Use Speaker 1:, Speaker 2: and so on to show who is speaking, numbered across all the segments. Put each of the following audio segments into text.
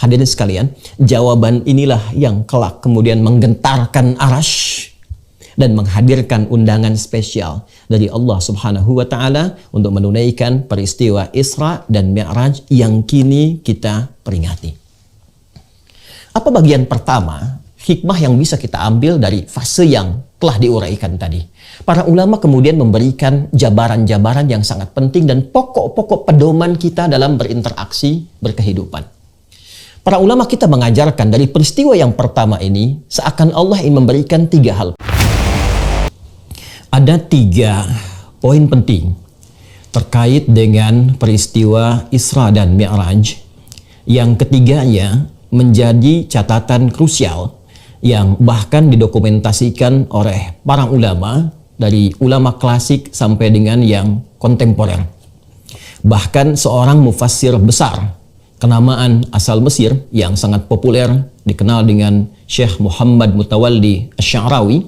Speaker 1: Hadirin sekalian, jawaban inilah yang kelak kemudian menggentarkan arasy dan menghadirkan undangan spesial dari Allah Subhanahu wa taala untuk menunaikan peristiwa Isra dan Mi'raj yang kini kita peringati. Apa bagian pertama, hikmah yang bisa kita ambil dari fase yang telah diuraikan tadi? Para ulama kemudian memberikan jabaran-jabaran yang sangat penting dan pokok-pokok pedoman kita dalam berinteraksi berkehidupan. Para ulama kita mengajarkan dari peristiwa yang pertama ini, seakan Allah ingin memberikan 3 hal. Ada 3 poin penting terkait dengan peristiwa Isra dan Mi'raj. Yang ketiganya menjadi catatan krusial yang bahkan didokumentasikan oleh para ulama, dari ulama klasik sampai dengan yang kontemporer. Bahkan seorang mufassir besar kenamaan asal Mesir yang sangat populer dikenal dengan Syekh Muhammad Mutawalli Asy-Sya'rawi,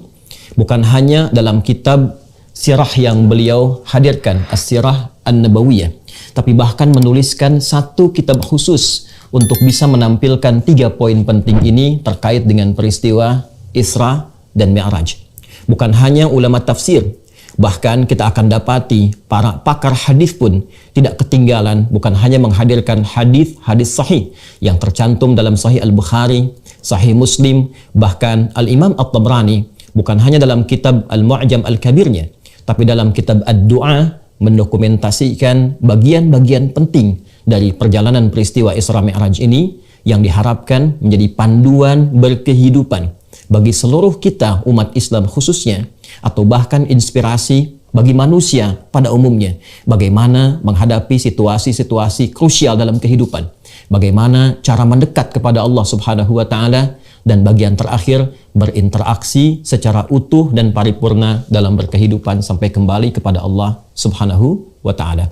Speaker 1: bukan hanya dalam kitab sirah yang beliau hadirkan, As-Sirah An-Nabawiyah, tapi bahkan menuliskan satu kitab khusus untuk bisa menampilkan 3 poin penting ini terkait dengan peristiwa Isra dan Mi'raj. Bukan hanya ulama tafsir, bahkan kita akan dapati para pakar hadis pun tidak ketinggalan, bukan hanya menghadirkan hadis-hadis sahih yang tercantum dalam Sahih Al-Bukhari, Sahih Muslim, bahkan Al-Imam At-Tabrani bukan hanya dalam kitab Al-Mu'jam Al-Kabirnya, tapi dalam kitab Ad-Du'a mendokumentasikan bagian-bagian penting dari perjalanan peristiwa Isra Mi'raj ini yang diharapkan menjadi panduan berkehidupan bagi seluruh kita umat Islam khususnya, atau bahkan inspirasi bagi manusia pada umumnya, bagaimana menghadapi situasi-situasi krusial dalam kehidupan, bagaimana cara mendekat kepada Allah Subhanahu wa taala, dan bagian terakhir berinteraksi secara utuh dan paripurna dalam berkehidupan sampai kembali kepada Allah Subhanahu wa taala.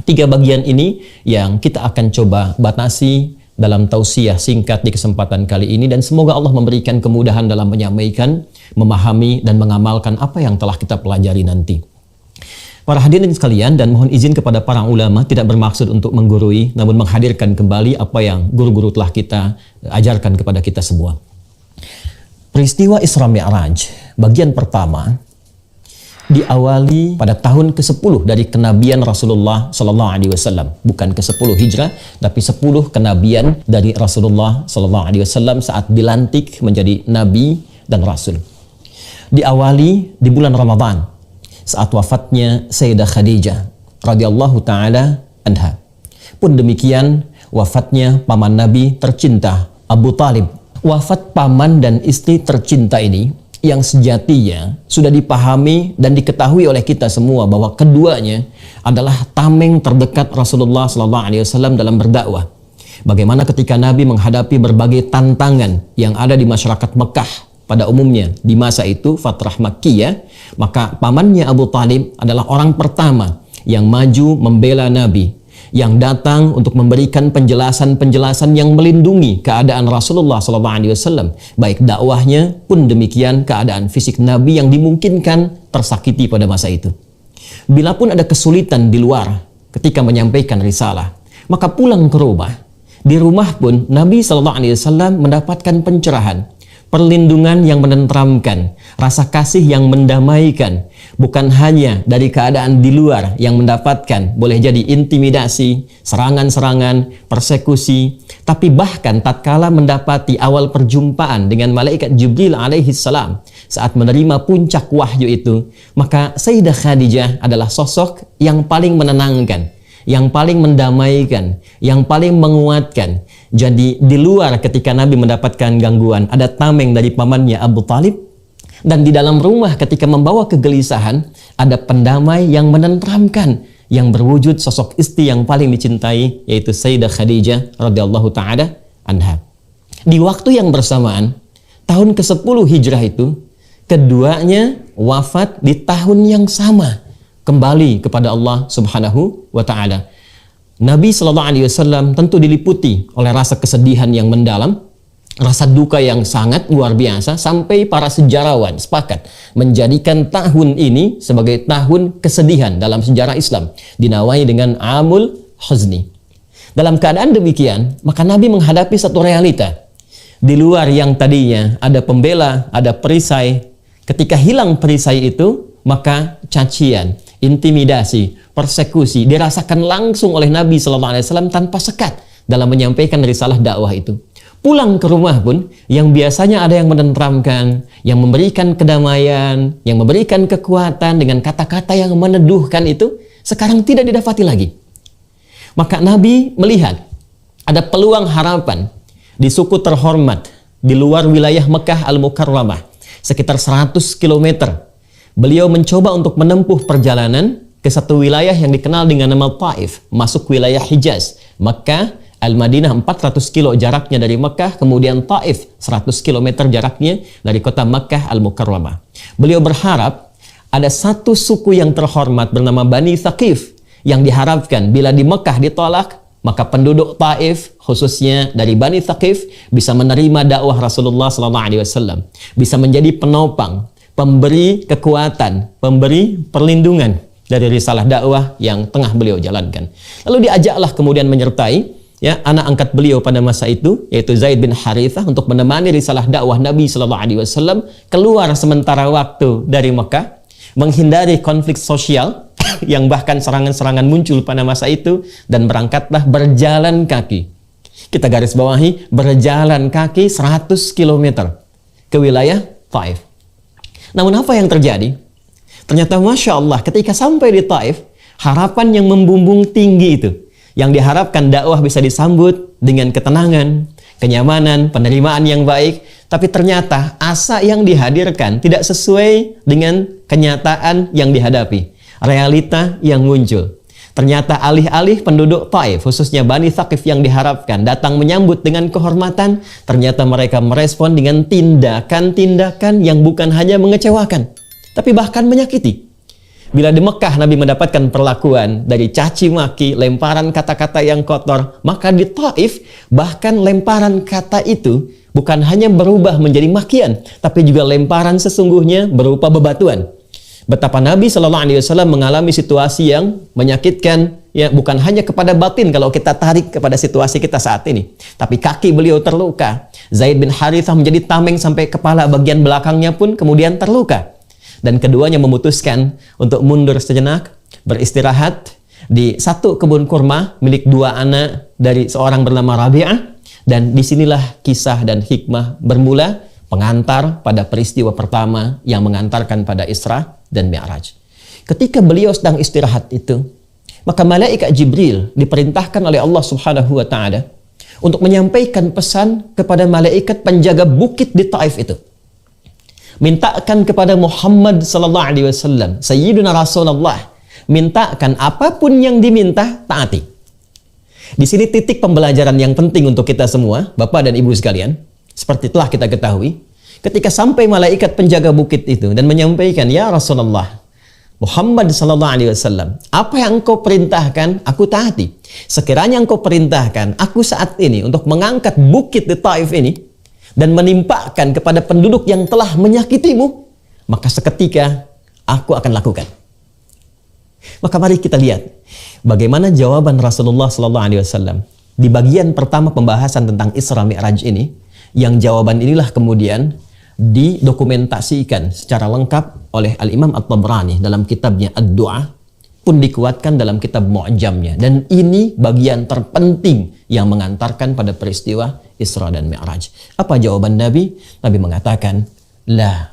Speaker 1: 3 bagian ini yang kita akan coba batasi dalam tausiah singkat di kesempatan kali ini, dan semoga Allah memberikan kemudahan dalam menyampaikan, memahami, dan mengamalkan apa yang telah kita pelajari nanti. Para hadirin sekalian, dan mohon izin kepada para ulama, tidak bermaksud untuk menggurui, namun menghadirkan kembali apa yang guru-guru telah kita ajarkan kepada kita semua. Peristiwa Isra Mi'raj, bagian pertama, diawali pada tahun ke-10 dari kenabian Rasulullah Sallallahu Alaihi Wasallam, bukan ke-10 Hijrah, tapi 10 kenabian dari Rasulullah Sallallahu Alaihi Wasallam saat dilantik menjadi Nabi dan Rasul. Diawali di bulan Ramadan saat wafatnya Sayyidah Khadijah radhiyallahu taala anha. Pun demikian wafatnya paman Nabi tercinta Abu Talib. Wafat paman dan istri tercinta ini yang sejatinya sudah dipahami dan diketahui oleh kita semua bahwa keduanya adalah tameng terdekat Rasulullah SAW dalam berdakwah. Bagaimana ketika Nabi menghadapi berbagai tantangan yang ada di masyarakat Mekah pada umumnya di masa itu, Fatrah Makkiyah, maka pamannya Abu Talib adalah orang pertama yang maju membela Nabi, yang datang untuk memberikan penjelasan-penjelasan yang melindungi keadaan Rasulullah SAW, baik dakwahnya pun demikian keadaan fisik Nabi yang dimungkinkan tersakiti pada masa itu. Bila pun ada kesulitan di luar ketika menyampaikan risalah, maka pulang ke rumah. Di rumah pun Nabi SAW mendapatkan pencerahan, perlindungan yang menenteramkan, rasa kasih yang mendamaikan, bukan hanya dari keadaan di luar yang mendapatkan boleh jadi intimidasi, serangan-serangan, persekusi, tapi bahkan tatkala mendapati awal perjumpaan dengan malaikat Jibril alaihi salam saat menerima puncak wahyu itu, maka Sayyidah Khadijah adalah sosok yang paling menenangkan, yang paling mendamaikan, yang paling menguatkan. Jadi di luar ketika Nabi mendapatkan gangguan, ada tameng dari pamannya Abu Talib, dan di dalam rumah ketika membawa kegelisahan, ada pendamai yang menenteramkan, yang berwujud sosok istri yang paling dicintai, yaitu Sayyidah Khadijah radhiyallahu taala anha. Di waktu yang bersamaan, tahun ke-10 Hijrah itu, keduanya wafat di tahun yang sama, kembali kepada Allah Subhanahu wa taala. Nabi Sallallahu Alaihi Wasallam tentu diliputi oleh rasa kesedihan yang mendalam, rasa duka yang sangat luar biasa, sampai para sejarawan sepakat menjadikan tahun ini sebagai tahun kesedihan dalam sejarah Islam, dinawai dengan Amul Huzni. Dalam keadaan demikian, maka Nabi menghadapi satu realita. Di luar yang tadinya ada pembela, ada perisai, ketika hilang perisai itu, maka cacian, intimidasi, persekusi dirasakan langsung oleh Nabi SAW tanpa sekat dalam menyampaikan risalah dakwah itu. Pulang ke rumah pun, yang biasanya ada yang menenteramkan, yang memberikan kedamaian, yang memberikan kekuatan dengan kata-kata yang meneduhkan itu, sekarang tidak didapati lagi. Maka Nabi melihat ada peluang harapan di suku terhormat di luar wilayah Mekah Al-Mukarramah, sekitar 100 km. Beliau mencoba untuk menempuh perjalanan ke satu wilayah yang dikenal dengan nama Taif, masuk wilayah Hijaz. Mekah, Al-Madinah 400 kilo jaraknya dari Mekah, kemudian Taif 100 km jaraknya dari kota Mekah Al-Mukarramah. Beliau berharap ada satu suku yang terhormat bernama Bani Thaqif yang diharapkan bila di Mekah ditolak, maka penduduk Taif khususnya dari Bani Thaqif bisa menerima dakwah Rasulullah SAW, bisa menjadi penopang, pemberi kekuatan, pemberi perlindungan dari risalah dakwah yang tengah beliau jalankan. Lalu diajaklah kemudian menyertai anak angkat beliau pada masa itu, yaitu Zaid bin Harithah, untuk menemani risalah dakwah Nabi SAW keluar sementara waktu dari Mekah, menghindari konflik sosial yang bahkan serangan-serangan muncul pada masa itu, dan berangkatlah berjalan kaki. Kita garis bawahi, berjalan kaki 100 km ke wilayah Taif. Namun apa yang terjadi? Ternyata Masya Allah, ketika sampai di Taif, harapan yang membumbung tinggi itu, yang diharapkan dakwah bisa disambut dengan ketenangan, kenyamanan, penerimaan yang baik, tapi ternyata asa yang dihadirkan tidak sesuai dengan kenyataan yang dihadapi, realita yang muncul. Ternyata alih-alih penduduk Taif, khususnya Bani Thaqif yang diharapkan datang menyambut dengan kehormatan, ternyata mereka merespon dengan tindakan-tindakan yang bukan hanya mengecewakan, tapi bahkan menyakiti. Bila di Mekah Nabi mendapatkan perlakuan dari caci maki, lemparan kata-kata yang kotor, maka di Taif bahkan lemparan kata itu bukan hanya berubah menjadi makian, tapi juga lemparan sesungguhnya berupa bebatuan. Betapa Nabi SAW mengalami situasi yang menyakitkan, bukan hanya kepada batin kalau kita tarik kepada situasi kita saat ini, tapi kaki beliau terluka. Zaid bin Harithah menjadi tameng sampai kepala bagian belakangnya pun kemudian terluka. Dan keduanya memutuskan untuk mundur sejenak, beristirahat di satu kebun kurma milik dua anak dari seorang bernama Rabi'ah. Dan disinilah kisah dan hikmah bermula, pengantar pada peristiwa pertama yang mengantarkan pada Isra dan Mi'raj. Ketika beliau sedang istirahat itu, maka malaikat Jibril diperintahkan oleh Allah Subhanahu wa taala untuk menyampaikan pesan kepada malaikat penjaga bukit di Taif itu. Mintakan kepada Muhammad sallallahu alaihi wasallam, Sayyiduna Rasulullah, mintakan apapun yang diminta, taati. Di sini titik pembelajaran yang penting untuk kita semua, Bapak dan Ibu sekalian. Seperti telah kita ketahui, ketika sampai malaikat penjaga bukit itu dan menyampaikan, ya Rasulullah Muhammad sallallahu alaihi wasallam, apa yang engkau perintahkan aku taati. Sekiranya engkau perintahkan aku saat ini untuk mengangkat bukit di Taif ini dan menimpakan kepada penduduk yang telah menyakitimu, maka seketika aku akan lakukan. Maka mari kita lihat bagaimana jawaban Rasulullah sallallahu alaihi wasallam di bagian pertama pembahasan tentang Isra Mi'raj ini, yang jawaban inilah kemudian didokumentasikan secara lengkap oleh Al-Imam At-Tabrani dalam kitabnya Ad-Du'a, pun dikuatkan dalam kitab Mu'jamnya. Dan ini bagian terpenting yang mengantarkan pada peristiwa Isra dan Mi'raj. Apa jawaban Nabi? Nabi mengatakan, la,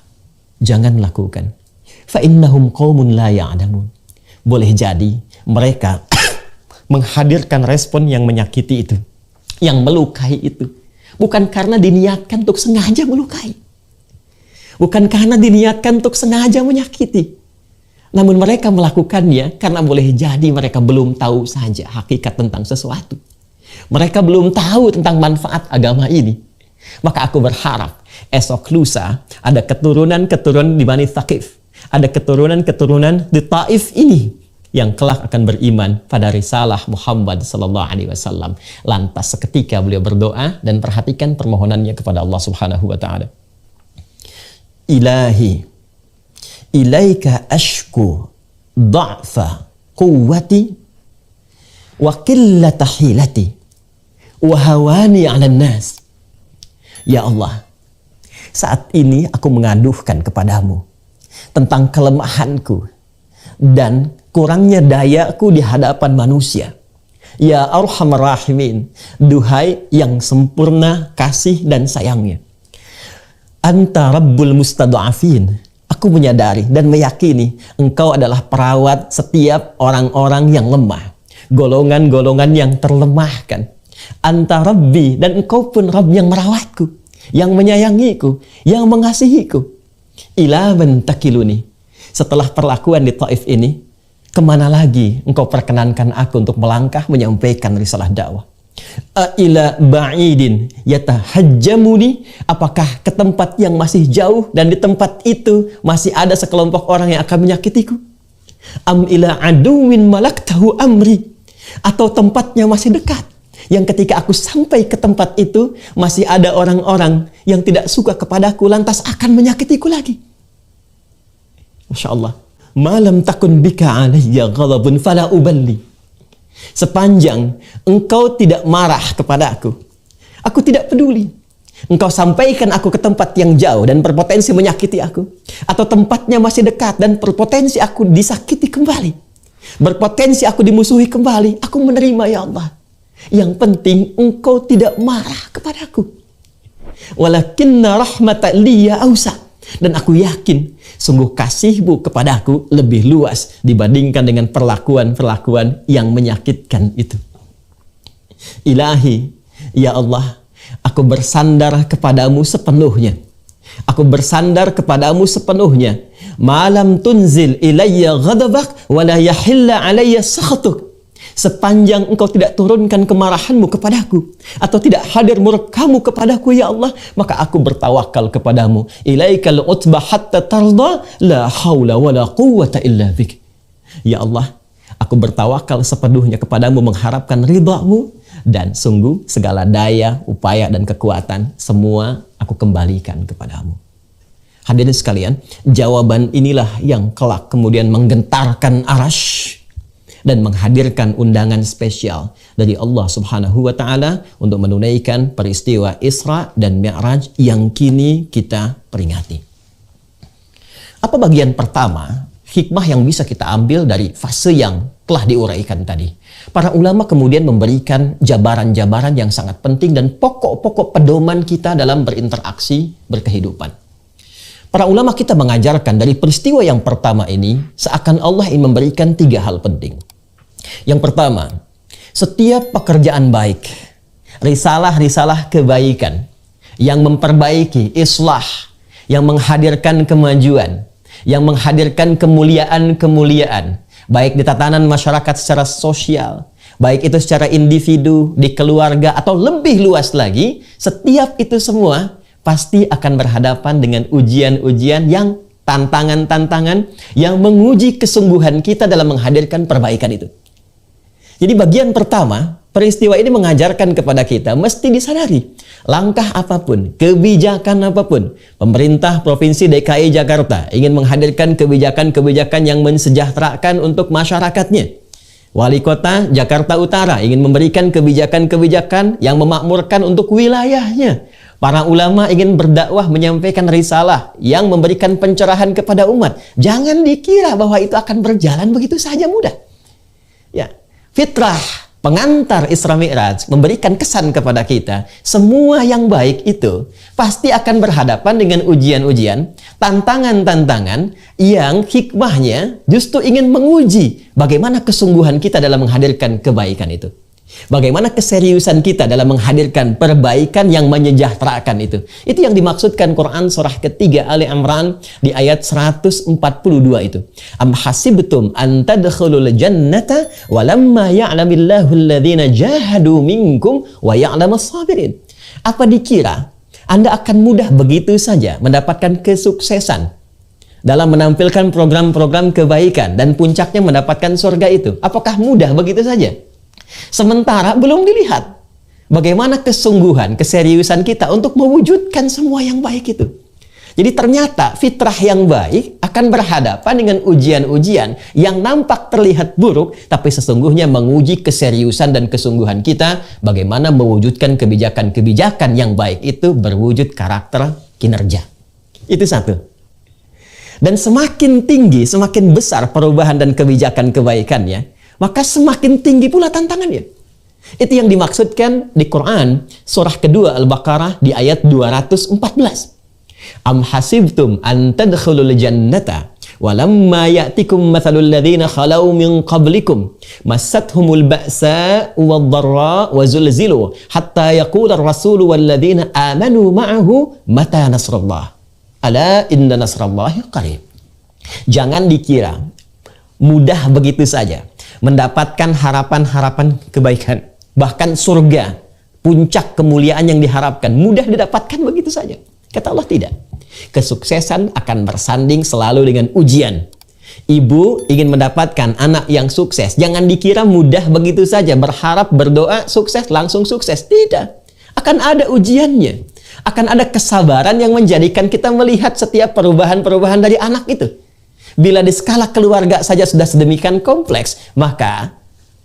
Speaker 1: jangan lakukan. Fa innahum qaumun la ya'lamun. Boleh jadi mereka menghadirkan respon yang menyakiti itu, yang melukai itu, bukan karena diniatkan untuk sengaja melukai, bukan karena diniatkan untuk sengaja menyakiti, namun mereka melakukannya karena boleh jadi mereka belum tahu saja hakikat tentang sesuatu. Mereka belum tahu tentang manfaat agama ini. Maka aku berharap esok lusa ada keturunan-keturunan di Bani Thaqif, ada keturunan-keturunan di Taif ini yang kelak akan beriman pada risalah Muhammad sallallahu alaihi wasallam. Lantas seketika beliau berdoa dan perhatikan permohonannya kepada Allah Subhanahu wa taala. Ilahi, ilaika ashku dha'fa quwwati wa qillata hilati wa hawani 'alan nas. Ya Allah, saat ini aku mengaduhkan kepadamu tentang kelemahanku dan kurangnya dayaku di hadapan manusia. Ya Arhamar Rahimin, duhai yang sempurna kasih dan sayangnya. Anta Rabbul Mustad'afin. Aku menyadari dan meyakini Engkau adalah perawat setiap orang-orang yang lemah, golongan-golongan yang terlemahkan. Anta Rabbi, dan Engkau pun Rabb yang merawatku, yang menyayangiku, yang mengasihiku. Ila man takiluni. Setelah perlakuan di Taif ini, kemana lagi Engkau perkenankan aku untuk melangkah menyampaikan risalah dakwah? Ila ba'idin yatahajjamuni, apakah ke tempat yang masih jauh dan di tempat itu masih ada sekelompok orang yang akan menyakitiku? Am ila aduwin malaktahu amri, atau tempatnya masih dekat yang ketika aku sampai ke tempat itu masih ada orang-orang yang tidak suka kepadaku lantas akan menyakitiku lagi? Masya Allah. Malam takun bika alayya ghadabun fala uballi. Sepanjang Engkau tidak marah kepadaku, aku tidak peduli. Engkau sampaikan aku ke tempat yang jauh dan berpotensi menyakiti aku, atau tempatnya masih dekat dan berpotensi aku disakiti kembali, berpotensi aku dimusuhi kembali, aku menerima ya Allah. Yang penting Engkau tidak marah kepadaku. Walakinna rahmata liya ausa. Dan aku yakin sungguh kasih-Mu kepadaku lebih luas dibandingkan dengan perlakuan-perlakuan yang menyakitkan itu. Ilahi, ya Allah, aku bersandar kepadamu sepenuhnya. Aku bersandar kepadamu sepenuhnya. Malam tunzil ilayya ghadabak wa la yahilla alayya sakhatuk. Sepanjang Engkau tidak turunkan kemarahan-Mu kepadaku, atau tidak hadir murka-Mu kepadaku ya Allah, maka aku bertawakal kepadamu. Ilaikal utbah hatta tarda, la haula wa la quwwata illa bik. Ya Allah, aku bertawakal sepenuhnya kepadamu mengharapkan ridha-Mu, dan sungguh segala daya, upaya dan kekuatan semua aku kembalikan kepadamu. Hadirin sekalian, jawaban inilah yang kelak kemudian menggentarkan arasy dan menghadirkan undangan spesial dari Allah Subhanahu wa Ta'ala untuk menunaikan peristiwa Isra dan Mi'raj yang kini kita peringati. Apa bagian pertama hikmah yang bisa kita ambil dari fase yang telah diuraikan tadi? Para ulama kemudian memberikan jabaran-jabaran yang sangat penting dan pokok-pokok pedoman kita dalam berinteraksi berkehidupan. Para ulama kita mengajarkan dari peristiwa yang pertama ini seakan Allah ingin memberikan 3 hal penting. Yang pertama, setiap pekerjaan baik, risalah-risalah kebaikan yang memperbaiki, islah, yang menghadirkan kemajuan, yang menghadirkan kemuliaan-kemuliaan, baik di tatanan masyarakat secara sosial, baik itu secara individu, di keluarga, atau lebih luas lagi, setiap itu semua pasti akan berhadapan dengan ujian-ujian yang tantangan-tantangan yang menguji kesungguhan kita dalam menghadirkan perbaikan itu. Jadi bagian pertama, peristiwa ini mengajarkan kepada kita mesti disadari langkah apapun, kebijakan apapun, pemerintah Provinsi DKI Jakarta ingin menghadirkan kebijakan-kebijakan yang mensejahterakan untuk masyarakatnya. Wali Kota Jakarta Utara ingin memberikan kebijakan-kebijakan yang memakmurkan untuk wilayahnya. Para ulama ingin berdakwah menyampaikan risalah yang memberikan pencerahan kepada umat. Jangan dikira bahwa itu akan berjalan begitu saja mudah. Ya. Fitrah pengantar Isra Mi'raj memberikan kesan kepada kita, semua yang baik itu pasti akan berhadapan dengan ujian-ujian, tantangan-tantangan yang hikmahnya justru ingin menguji bagaimana kesungguhan kita dalam menghadirkan kebaikan itu. Bagaimana keseriusan kita dalam menghadirkan perbaikan yang menyejahterakan itu. Itu yang dimaksudkan Quran surah ketiga Ali Imran di ayat 142 itu. Am hasibtum an tadkhulul jannata walamma ya'lamillahu alladhina jahadu minkum wa ya'lamas sabirin. Apa dikira Anda akan mudah begitu saja mendapatkan kesuksesan dalam menampilkan program-program kebaikan dan puncaknya mendapatkan surga itu? Apakah mudah begitu saja? Sementara belum dilihat bagaimana kesungguhan, keseriusan kita untuk mewujudkan semua yang baik itu. Jadi ternyata fitrah yang baik akan berhadapan dengan ujian-ujian yang nampak terlihat buruk, tapi sesungguhnya menguji keseriusan dan kesungguhan kita bagaimana mewujudkan kebijakan-kebijakan yang baik itu berwujud karakter kinerja. Itu satu. Dan semakin tinggi, semakin besar perubahan dan kebijakan kebaikannya, maka semakin tinggi pula tantangannya. Itu yang dimaksudkan di Quran, surah kedua Al-Baqarah di ayat 214. Am hasibtum an tadkhulul jannata walamma ya'tikum mathalul ladzina khalau min qablikum massathumul ba'sa wad-dharra wa zulzilu hatta yaqula ar-rasulu wal ladzina amanu ma'ahu mata nasrullah ala inna nasrallahi qarib. Jangan dikira mudah begitu saja mendapatkan harapan-harapan kebaikan, bahkan surga, puncak kemuliaan yang diharapkan mudah didapatkan begitu saja. Kata Allah, tidak. Kesuksesan akan bersanding selalu dengan ujian. Ibu ingin mendapatkan anak yang sukses, jangan dikira mudah begitu saja berharap, berdoa, sukses, langsung sukses. Tidak. Akan ada ujiannya. Akan ada kesabaran yang menjadikan kita melihat setiap perubahan-perubahan dari anak itu. Bila di skala keluarga saja sudah sedemikian kompleks, maka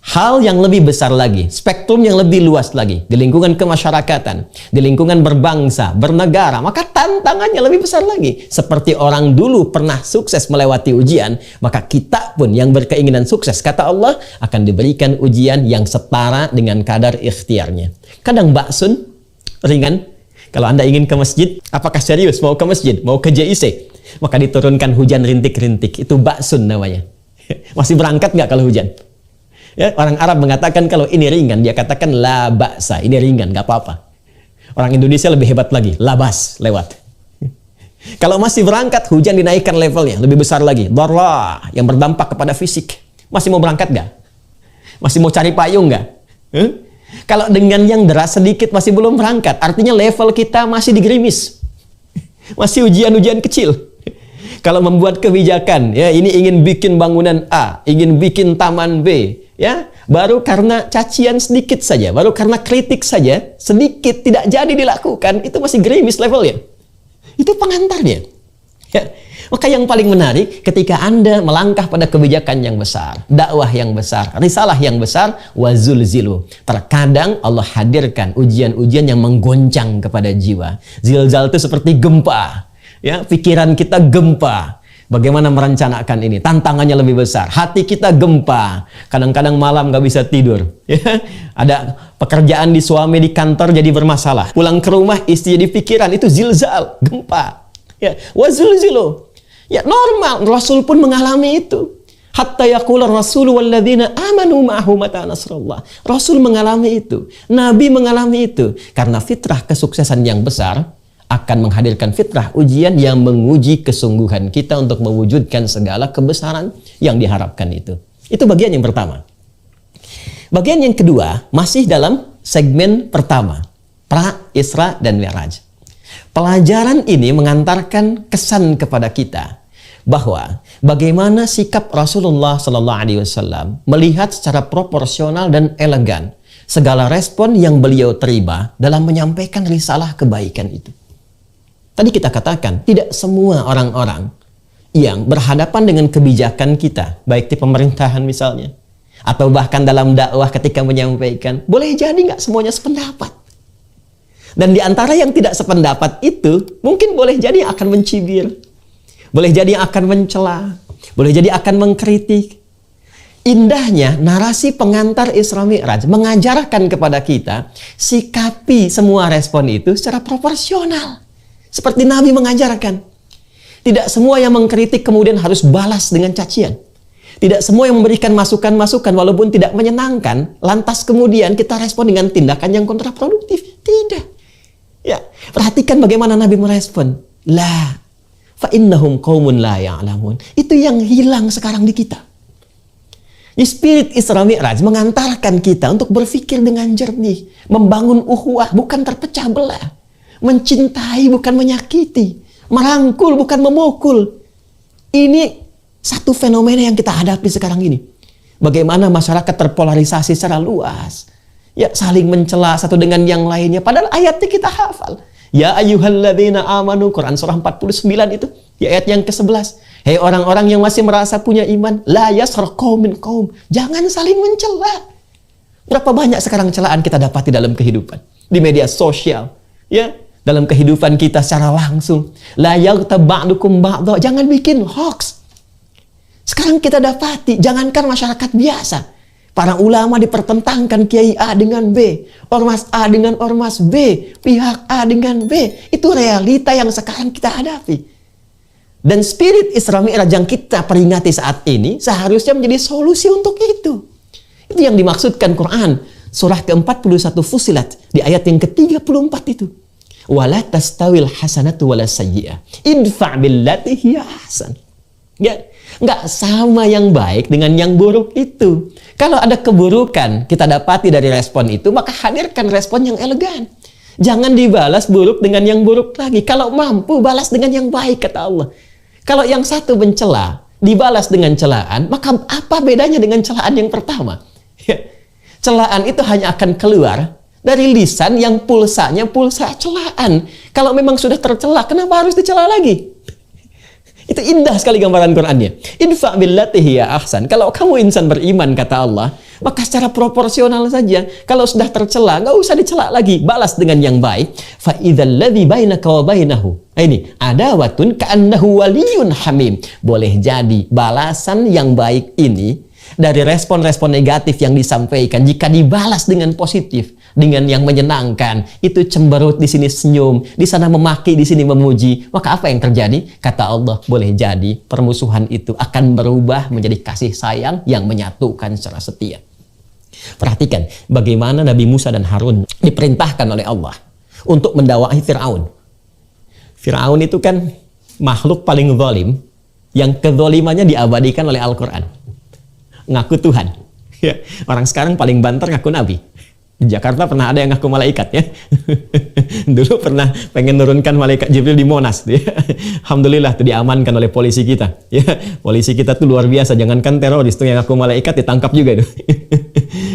Speaker 1: hal yang lebih besar lagi, spektrum yang lebih luas lagi, di lingkungan kemasyarakatan, di lingkungan berbangsa, bernegara, maka tantangannya lebih besar lagi. Seperti orang dulu pernah sukses melewati ujian, maka kita pun yang berkeinginan sukses, kata Allah, akan diberikan ujian yang setara dengan kadar ikhtiarnya. Kadang baksun, ringan. Kalau Anda ingin ke masjid, apakah serius mau ke masjid, mau ke JIC? Maka diturunkan hujan rintik-rintik, itu baksun namanya. Masih berangkat nggak kalau hujan? Ya, orang Arab mengatakan kalau ini ringan, dia katakan la ba'sa, ini ringan, nggak apa-apa. Orang Indonesia lebih hebat lagi, labas, lewat. Kalau masih berangkat, hujan dinaikkan levelnya, lebih besar lagi. Dharra, yang berdampak kepada fisik. Masih mau berangkat nggak? Masih mau cari payung nggak? Kalau dengan yang deras sedikit masih belum berangkat, artinya level kita masih digerimis. Masih ujian-ujian kecil. Kalau membuat kebijakan, ya ini ingin bikin bangunan A, ingin bikin taman B, ya baru karena cacian sedikit saja, baru karena kritik saja sedikit tidak jadi dilakukan, itu masih gerimis levelnya. Itu pengantarnya. Ya. Maka yang paling menarik ketika Anda melangkah pada kebijakan yang besar, dakwah yang besar, risalah yang besar, wazulzilu. Terkadang Allah hadirkan ujian-ujian yang menggoncang kepada jiwa. Zilzal itu seperti gempa. Ya, pikiran kita gempa. Bagaimana merencanakan ini? Tantangannya lebih besar. Hati kita gempa. Kadang-kadang malam nggak bisa tidur. Ya, ada pekerjaan di suami di kantor jadi bermasalah. Pulang ke rumah istri jadi pikiran. Itu zilzal, gempa. Ya, wazulzilu. Ya normal, Rasul pun mengalami itu. Hatta yaqula ar-rasulu walladzina amanu ma'ahu mata nasrullah. Rasul mengalami itu. Nabi mengalami itu. Karena fitrah kesuksesan yang besar akan menghadirkan fitrah ujian yang menguji kesungguhan kita untuk mewujudkan segala kebesaran yang diharapkan itu. Itu bagian yang pertama. Bagian yang kedua masih dalam segmen pertama, Pra, Isra, dan Mi'raj. Pelajaran ini mengantarkan kesan kepada kita bahwa bagaimana sikap Rasulullah SAW melihat secara proporsional dan elegan segala respon yang beliau terima dalam menyampaikan risalah kebaikan itu. Tadi kita katakan, tidak semua orang-orang yang berhadapan dengan kebijakan kita, baik di pemerintahan misalnya, atau bahkan dalam dakwah ketika menyampaikan, boleh jadi nggak semuanya sependapat. Dan di antara yang tidak sependapat itu, mungkin boleh jadi akan mencibir, boleh jadi akan mencela, boleh jadi akan mengkritik. Indahnya narasi pengantar Isra Mi'raj mengajarkan kepada kita, sikapi semua respon itu secara proporsional. Seperti Nabi mengajarkan. Tidak semua yang mengkritik kemudian harus balas dengan cacian. Tidak semua yang memberikan masukan-masukan walaupun tidak menyenangkan, lantas kemudian kita respon dengan tindakan yang kontraproduktif. Tidak. Ya, perhatikan bagaimana Nabi merespon. La, fa innahum qaumun la ya'lamun. Itu yang hilang sekarang di kita. Di spirit Isra Mi'raj mengantarkan kita untuk berpikir dengan jernih, membangun ukhuwah bukan terpecah belah. Mencintai bukan menyakiti, merangkul bukan memukul. Ini satu fenomena yang kita hadapi sekarang ini. Bagaimana masyarakat terpolarisasi secara luas. Ya, saling mencela satu dengan yang lainnya. Padahal ayatnya kita hafal. Ya ayyuhalladzina amanu, Quran surah 49 itu. Di ayat yang ke-11. Hei orang-orang yang masih merasa punya iman, la yaskhar qaumin qaum. Jangan saling mencela. Berapa banyak sekarang celaan kita dapati dalam kehidupan, di media sosial, ya, dalam kehidupan kita secara langsung. La yaghtab ba'dukum ba'dha. Jangan bikin hoax. Sekarang kita dapati, jangankan masyarakat biasa, para ulama dipertentangkan, kiai A dengan B, ormas A dengan ormas B, pihak A dengan B. Itu realita yang sekarang kita hadapi. Dan spirit Isra Mi'raj yang kita peringati saat ini seharusnya menjadi solusi untuk itu. Itu yang dimaksudkan Quran. Surah ke-41 Fussilat di ayat yang ke-34 itu. Wala tastawil hasanatu wala sayyi'ah. Idfa' billati hiya ahsan. Ya, nggak sama yang baik dengan yang buruk itu. Kalau ada keburukan kita dapati dari respon itu, maka hadirkan respon yang elegan. Jangan dibalas buruk dengan yang buruk lagi. Kalau mampu, balas dengan yang baik, kata Allah. Kalau yang satu mencela, dibalas dengan celaan, maka apa bedanya dengan celaan yang pertama? Celaan itu hanya akan keluar dari lisan yang pulsanya pulsa celaan. Kalau memang sudah tercela, kenapa harus dicela lagi? Itu indah sekali gambaran Qur'annya. Idfa' billati hiya ahsan. Kalau kamu insan beriman, kata Allah, maka secara proporsional saja. Kalau sudah tercela, nggak usah dicela lagi. Balas dengan yang baik. Fa idzal ladzi bainaka wa bainahu. Ini adawatun ka'annahu waliyyun hamim. Boleh jadi balasan yang baik ini dari respon-respon negatif yang disampaikan, jika dibalas dengan positif, dengan yang menyenangkan, itu cemberut, di sini senyum, di sana memaki, di sini memuji, maka apa yang terjadi? Kata Allah, boleh jadi permusuhan itu akan berubah menjadi kasih sayang yang menyatukan secara setia. Perhatikan bagaimana Nabi Musa dan Harun diperintahkan oleh Allah untuk mendakwahi Fir'aun. Fir'aun itu kan makhluk paling zalim yang kezalimannya diabadikan oleh Al-Quran. Ngaku Tuhan. Ya, orang sekarang paling banter ngaku Nabi. Di Jakarta pernah ada yang ngaku malaikat, ya. Dulu pernah pengen nurunkan malaikat Jibril di Monas, ya. Alhamdulillah tuh diamankan oleh polisi kita, ya. Polisi kita tuh luar biasa, jangankan teroris tuh yang ngaku malaikat ditangkap juga tuh.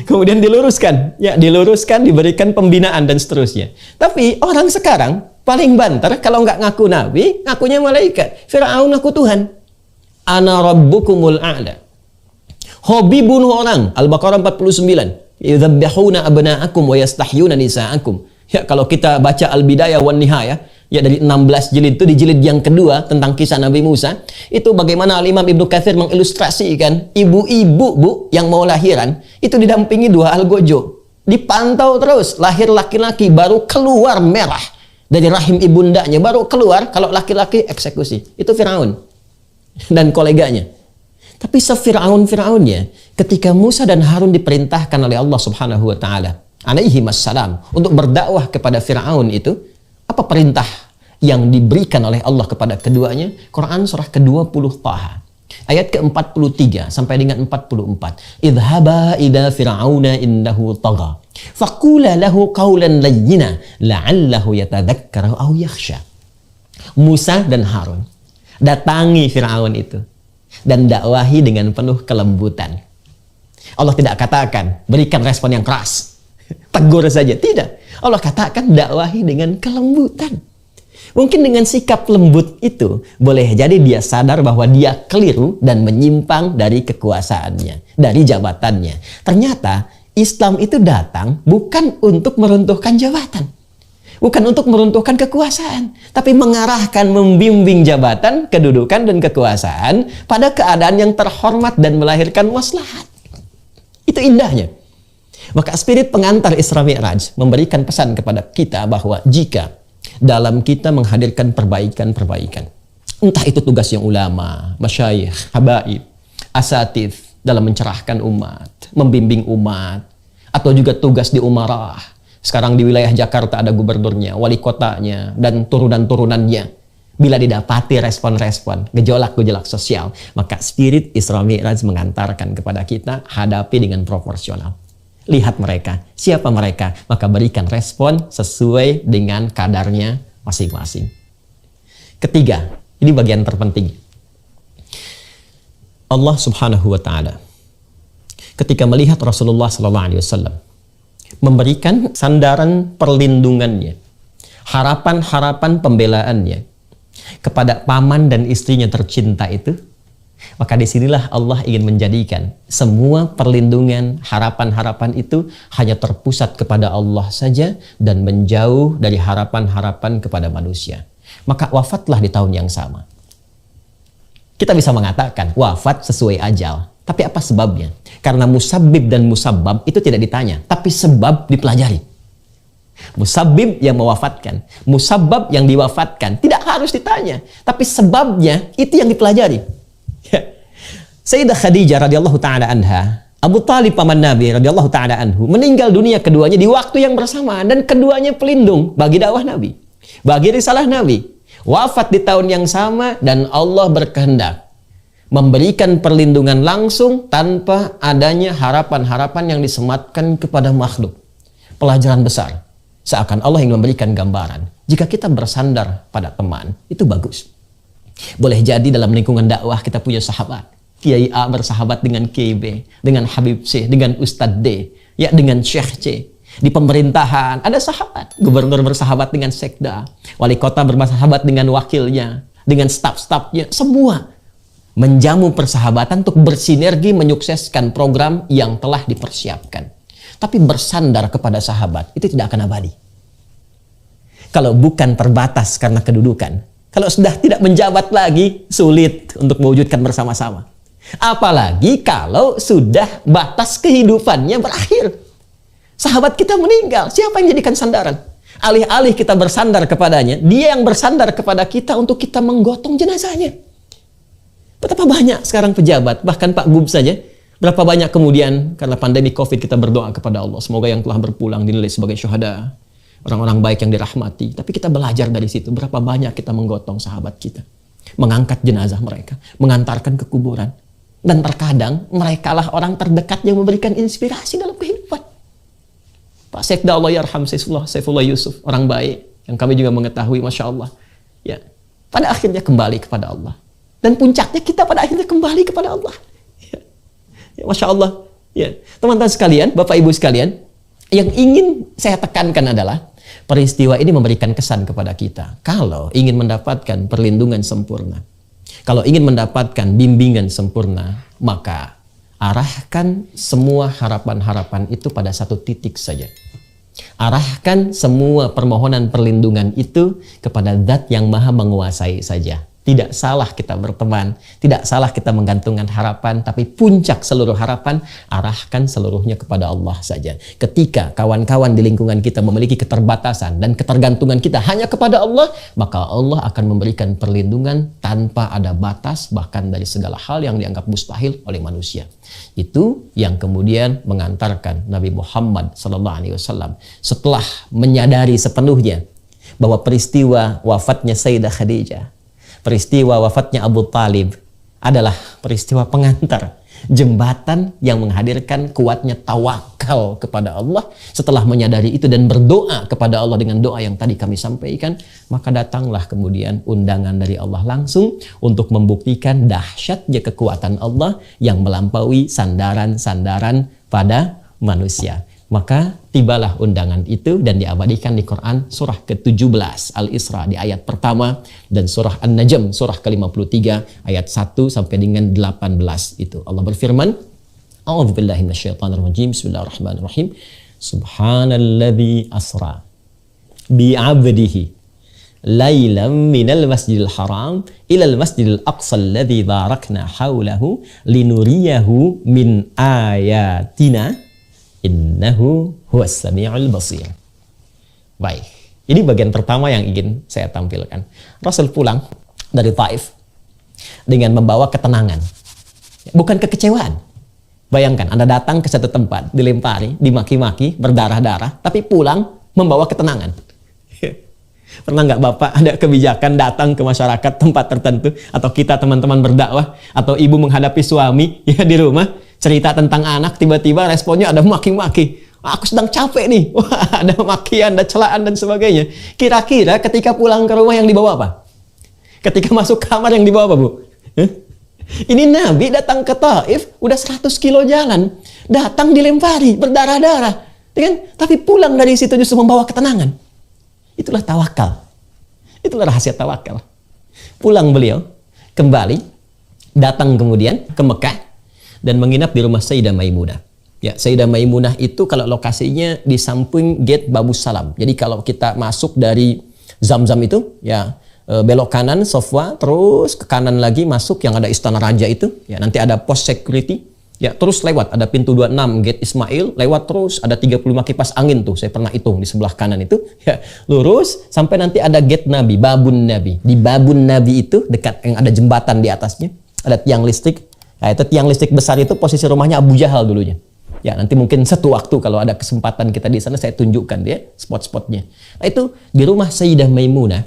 Speaker 1: Kemudian diluruskan, ya, diluruskan, diberikan pembinaan dan seterusnya. Tapi orang sekarang paling banter kalau nggak ngaku Nabi, ngakunya malaikat. Fir'aun ngaku Tuhan. Ana rabbukumul a'la. Hobi bunuh orang, Al-Baqarah 49. Yudzabbihuna abna'akum wa yastahyuna nisa'akum. Ya, kalau kita baca Al-Bidayah wan Nihayah, ya, dari 16 jilid itu, di jilid yang kedua tentang kisah Nabi Musa, itu bagaimana Al-Imam Ibnu Katsir mengilustrasikan ibu-ibu, Bu, yang mau lahiran itu didampingi dua algojo. Dipantau terus, lahir laki-laki baru keluar merah dari rahim ibundanya, baru keluar, kalau laki-laki eksekusi. Itu Firaun dan koleganya. Tapi se-Fir'aun-Fir'aunnya, ketika Musa dan Harun diperintahkan oleh Allah Subhanahu wa taala alaihi wassalam untuk berdakwah kepada Fir'aun itu, apa perintah yang diberikan oleh Allah kepada keduanya? Quran surah ke-20 Taha ayat ke-43 sampai dengan 44. Idhaba ila fir'auna innahu tagha faqula lahu qawlan layyina la'allahu yatadhakkaru aw yakhsha. Musa dan Harun datangi Fir'aun itu dan dakwahi dengan penuh kelembutan. Allah tidak katakan berikan respon yang keras, tegur saja, tidak. Allah katakan dakwahi dengan kelembutan. Mungkin dengan sikap lembut itu boleh jadi dia sadar bahwa dia keliru dan menyimpang dari kekuasaannya, dari jabatannya. Ternyata Islam itu datang bukan untuk meruntuhkan jabatan, bukan untuk meruntuhkan kekuasaan, tapi mengarahkan, membimbing jabatan, kedudukan, dan kekuasaan pada keadaan yang terhormat dan melahirkan maslahat. Itu indahnya. Maka spirit pengantar Isra Mi'raj memberikan pesan kepada kita bahwa jika dalam kita menghadirkan perbaikan-perbaikan, entah itu tugas yang ulama, masyayikh, habaib, asatidz dalam mencerahkan umat, membimbing umat, atau juga tugas di umarah. Sekarang di wilayah Jakarta ada gubernurnya, wali kotanya, dan turunan-turunannya. Bila didapati respon-respon, gejolak-gejolak sosial, maka spirit Isra Mi'raj mengantarkan kepada kita, hadapi dengan proporsional. Lihat mereka, siapa mereka, maka berikan respon sesuai dengan kadarnya masing-masing. Ketiga, ini bagian terpenting. Allah Subhanahu wa taala ketika melihat Rasulullah sallallahu alaihi wasallam memberikan sandaran perlindungannya, harapan-harapan pembelaannya kepada paman dan istrinya tercinta itu, maka disinilah Allah ingin menjadikan semua perlindungan, harapan-harapan itu hanya terpusat kepada Allah saja dan menjauh dari harapan-harapan kepada manusia. Maka wafatlah di tahun yang sama. Kita bisa mengatakan wafat sesuai ajal. Tapi apa sebabnya? Karena musabbib dan musabbab itu tidak ditanya, tapi sebab dipelajari. Musabbib yang mewafatkan, musabbab yang diwafatkan tidak harus ditanya, tapi sebabnya itu yang dipelajari. Sayyidah Khadijah radhiyallahu taala anha, Abu Talib paman Nabi radhiyallahu taala anhu meninggal dunia keduanya di waktu yang bersamaan dan keduanya pelindung bagi dakwah Nabi, bagi risalah Nabi. Wafat di tahun yang sama dan Allah berkehendak memberikan perlindungan langsung tanpa adanya harapan-harapan yang disematkan kepada makhluk. Pelajaran besar. Seakan Allah yang memberikan gambaran. Jika kita bersandar pada teman, itu bagus. Boleh jadi dalam lingkungan dakwah kita punya sahabat. Kiai A bersahabat dengan Kiai B, dengan Habib C, dengan Ustadz D, ya dengan Syekh C. Di pemerintahan ada sahabat, gubernur bersahabat dengan sekda, wali kota bersahabat dengan wakilnya, dengan staf-stafnya, semua menjamu persahabatan untuk bersinergi menyukseskan program yang telah dipersiapkan. Tapi bersandar kepada sahabat itu tidak akan abadi. Kalau bukan terbatas karena kedudukan, kalau sudah tidak menjabat lagi, sulit untuk mewujudkan bersama-sama. Apalagi kalau sudah batas kehidupannya berakhir. Sahabat kita meninggal, siapa yang jadikan sandaran? Alih-alih kita bersandar kepadanya, dia yang bersandar kepada kita untuk kita menggotong jenazahnya. Betapa banyak sekarang pejabat, bahkan Pak Gub saja, berapa banyak kemudian karena pandemi COVID kita berdoa kepada Allah, semoga yang telah berpulang dinilai sebagai syuhada, orang-orang baik yang dirahmati. Tapi kita belajar dari situ, berapa banyak kita menggotong sahabat kita, mengangkat jenazah mereka, mengantarkan ke kuburan. Dan terkadang merekalah orang terdekat yang memberikan inspirasi dalam kehidupan. Pak Sekda Allah yarham Saifullah Yusuf, orang baik yang kami juga mengetahui, Masya Allah, ya, pada akhirnya kembali kepada Allah. Dan puncaknya kita pada akhirnya kembali kepada Allah. Ya, Masya Allah. Ya, teman-teman sekalian, Bapak Ibu sekalian, yang ingin saya tekankan adalah peristiwa ini memberikan kesan kepada kita. Kalau ingin mendapatkan perlindungan sempurna, kalau ingin mendapatkan bimbingan sempurna, maka arahkan semua harapan-harapan itu pada satu titik saja. Arahkan semua permohonan perlindungan itu kepada Zat yang Maha Menguasai saja. Tidak salah kita berteman, tidak salah kita menggantungkan harapan, tapi puncak seluruh harapan, arahkan seluruhnya kepada Allah saja. Ketika kawan-kawan di lingkungan kita memiliki keterbatasan dan ketergantungan kita hanya kepada Allah, maka Allah akan memberikan perlindungan tanpa ada batas, bahkan dari segala hal yang dianggap mustahil oleh manusia. Itu yang kemudian mengantarkan Nabi Muhammad SAW setelah menyadari sepenuhnya bahwa peristiwa wafatnya Sayyidah Khadijah, peristiwa wafatnya Abu Talib adalah peristiwa pengantar, jembatan yang menghadirkan kuatnya tawakal kepada Allah. Setelah menyadari itu dan berdoa kepada Allah dengan doa yang tadi kami sampaikan, maka datanglah kemudian undangan dari Allah langsung untuk membuktikan dahsyatnya kekuatan Allah yang melampaui sandaran-sandaran pada manusia. Maka tibalah undangan itu dan diabadikan di Quran surah ke-17 Al-Isra di ayat pertama dan surah An-Najm surah ke-53 ayat 1 sampai dengan 18 itu. Allah berfirman, A'udzubillahi minasyaitonirrajim. Bismillahirrahmanirrahim. Subhanalladzi asra bi 'abdihi lailan minal masjidil haram ilal masjidil aqsa alladzi barakna haulahu linuriyahu min ayatina innahu huwas sami'ul basir. Baik, ini bagian pertama yang ingin saya tampilkan. Rasul pulang dari Taif dengan membawa ketenangan, bukan kekecewaan. Bayangkan, Anda datang ke satu tempat, dilempari, dimaki-maki, berdarah-darah, tapi pulang membawa ketenangan. Pernah nggak Bapak ada kebijakan datang ke masyarakat tempat tertentu, atau kita teman-teman berdakwah, atau ibu menghadapi suami ya di rumah, cerita tentang anak, tiba-tiba responnya ada maki-maki. Aku sedang capek nih. Wah, ada makian, ada celaan dan sebagainya. Kira-kira ketika pulang ke rumah yang dibawa apa? Ketika masuk kamar yang dibawa apa, Bu? Ini Nabi datang ke Taif, udah 100 kilo jalan, datang dilempari, berdarah-darah, kan? Tapi pulang dari situ justru membawa ketenangan. Itulah tawakal. Itulah rahasia tawakal. Pulang beliau, kembali, datang kemudian ke Mekah dan menginap di rumah Sayyidah Maimunah. Ya, Sayyidah Maimunah itu kalau lokasinya di samping gate Babus Salam. Jadi kalau kita masuk dari Zamzam itu, ya belok kanan Sofwa, terus ke kanan lagi masuk yang ada Istana Raja itu, ya nanti ada pos security. Ya, terus lewat ada pintu 26 gate Ismail, lewat terus ada 35 kipas angin tuh. Saya pernah hitung di sebelah kanan itu. Ya, lurus sampai nanti ada gate Nabi, Babun Nabi. Di Babun Nabi itu dekat yang ada jembatan di atasnya, ada tiang listrik. Nah, itu tiang listrik besar itu posisi rumahnya Abu Jahal dulunya. Ya, nanti mungkin satu waktu kalau ada kesempatan kita di sana saya tunjukkan dia spot-spotnya. Nah, itu di rumah Sayyidah Maimunah.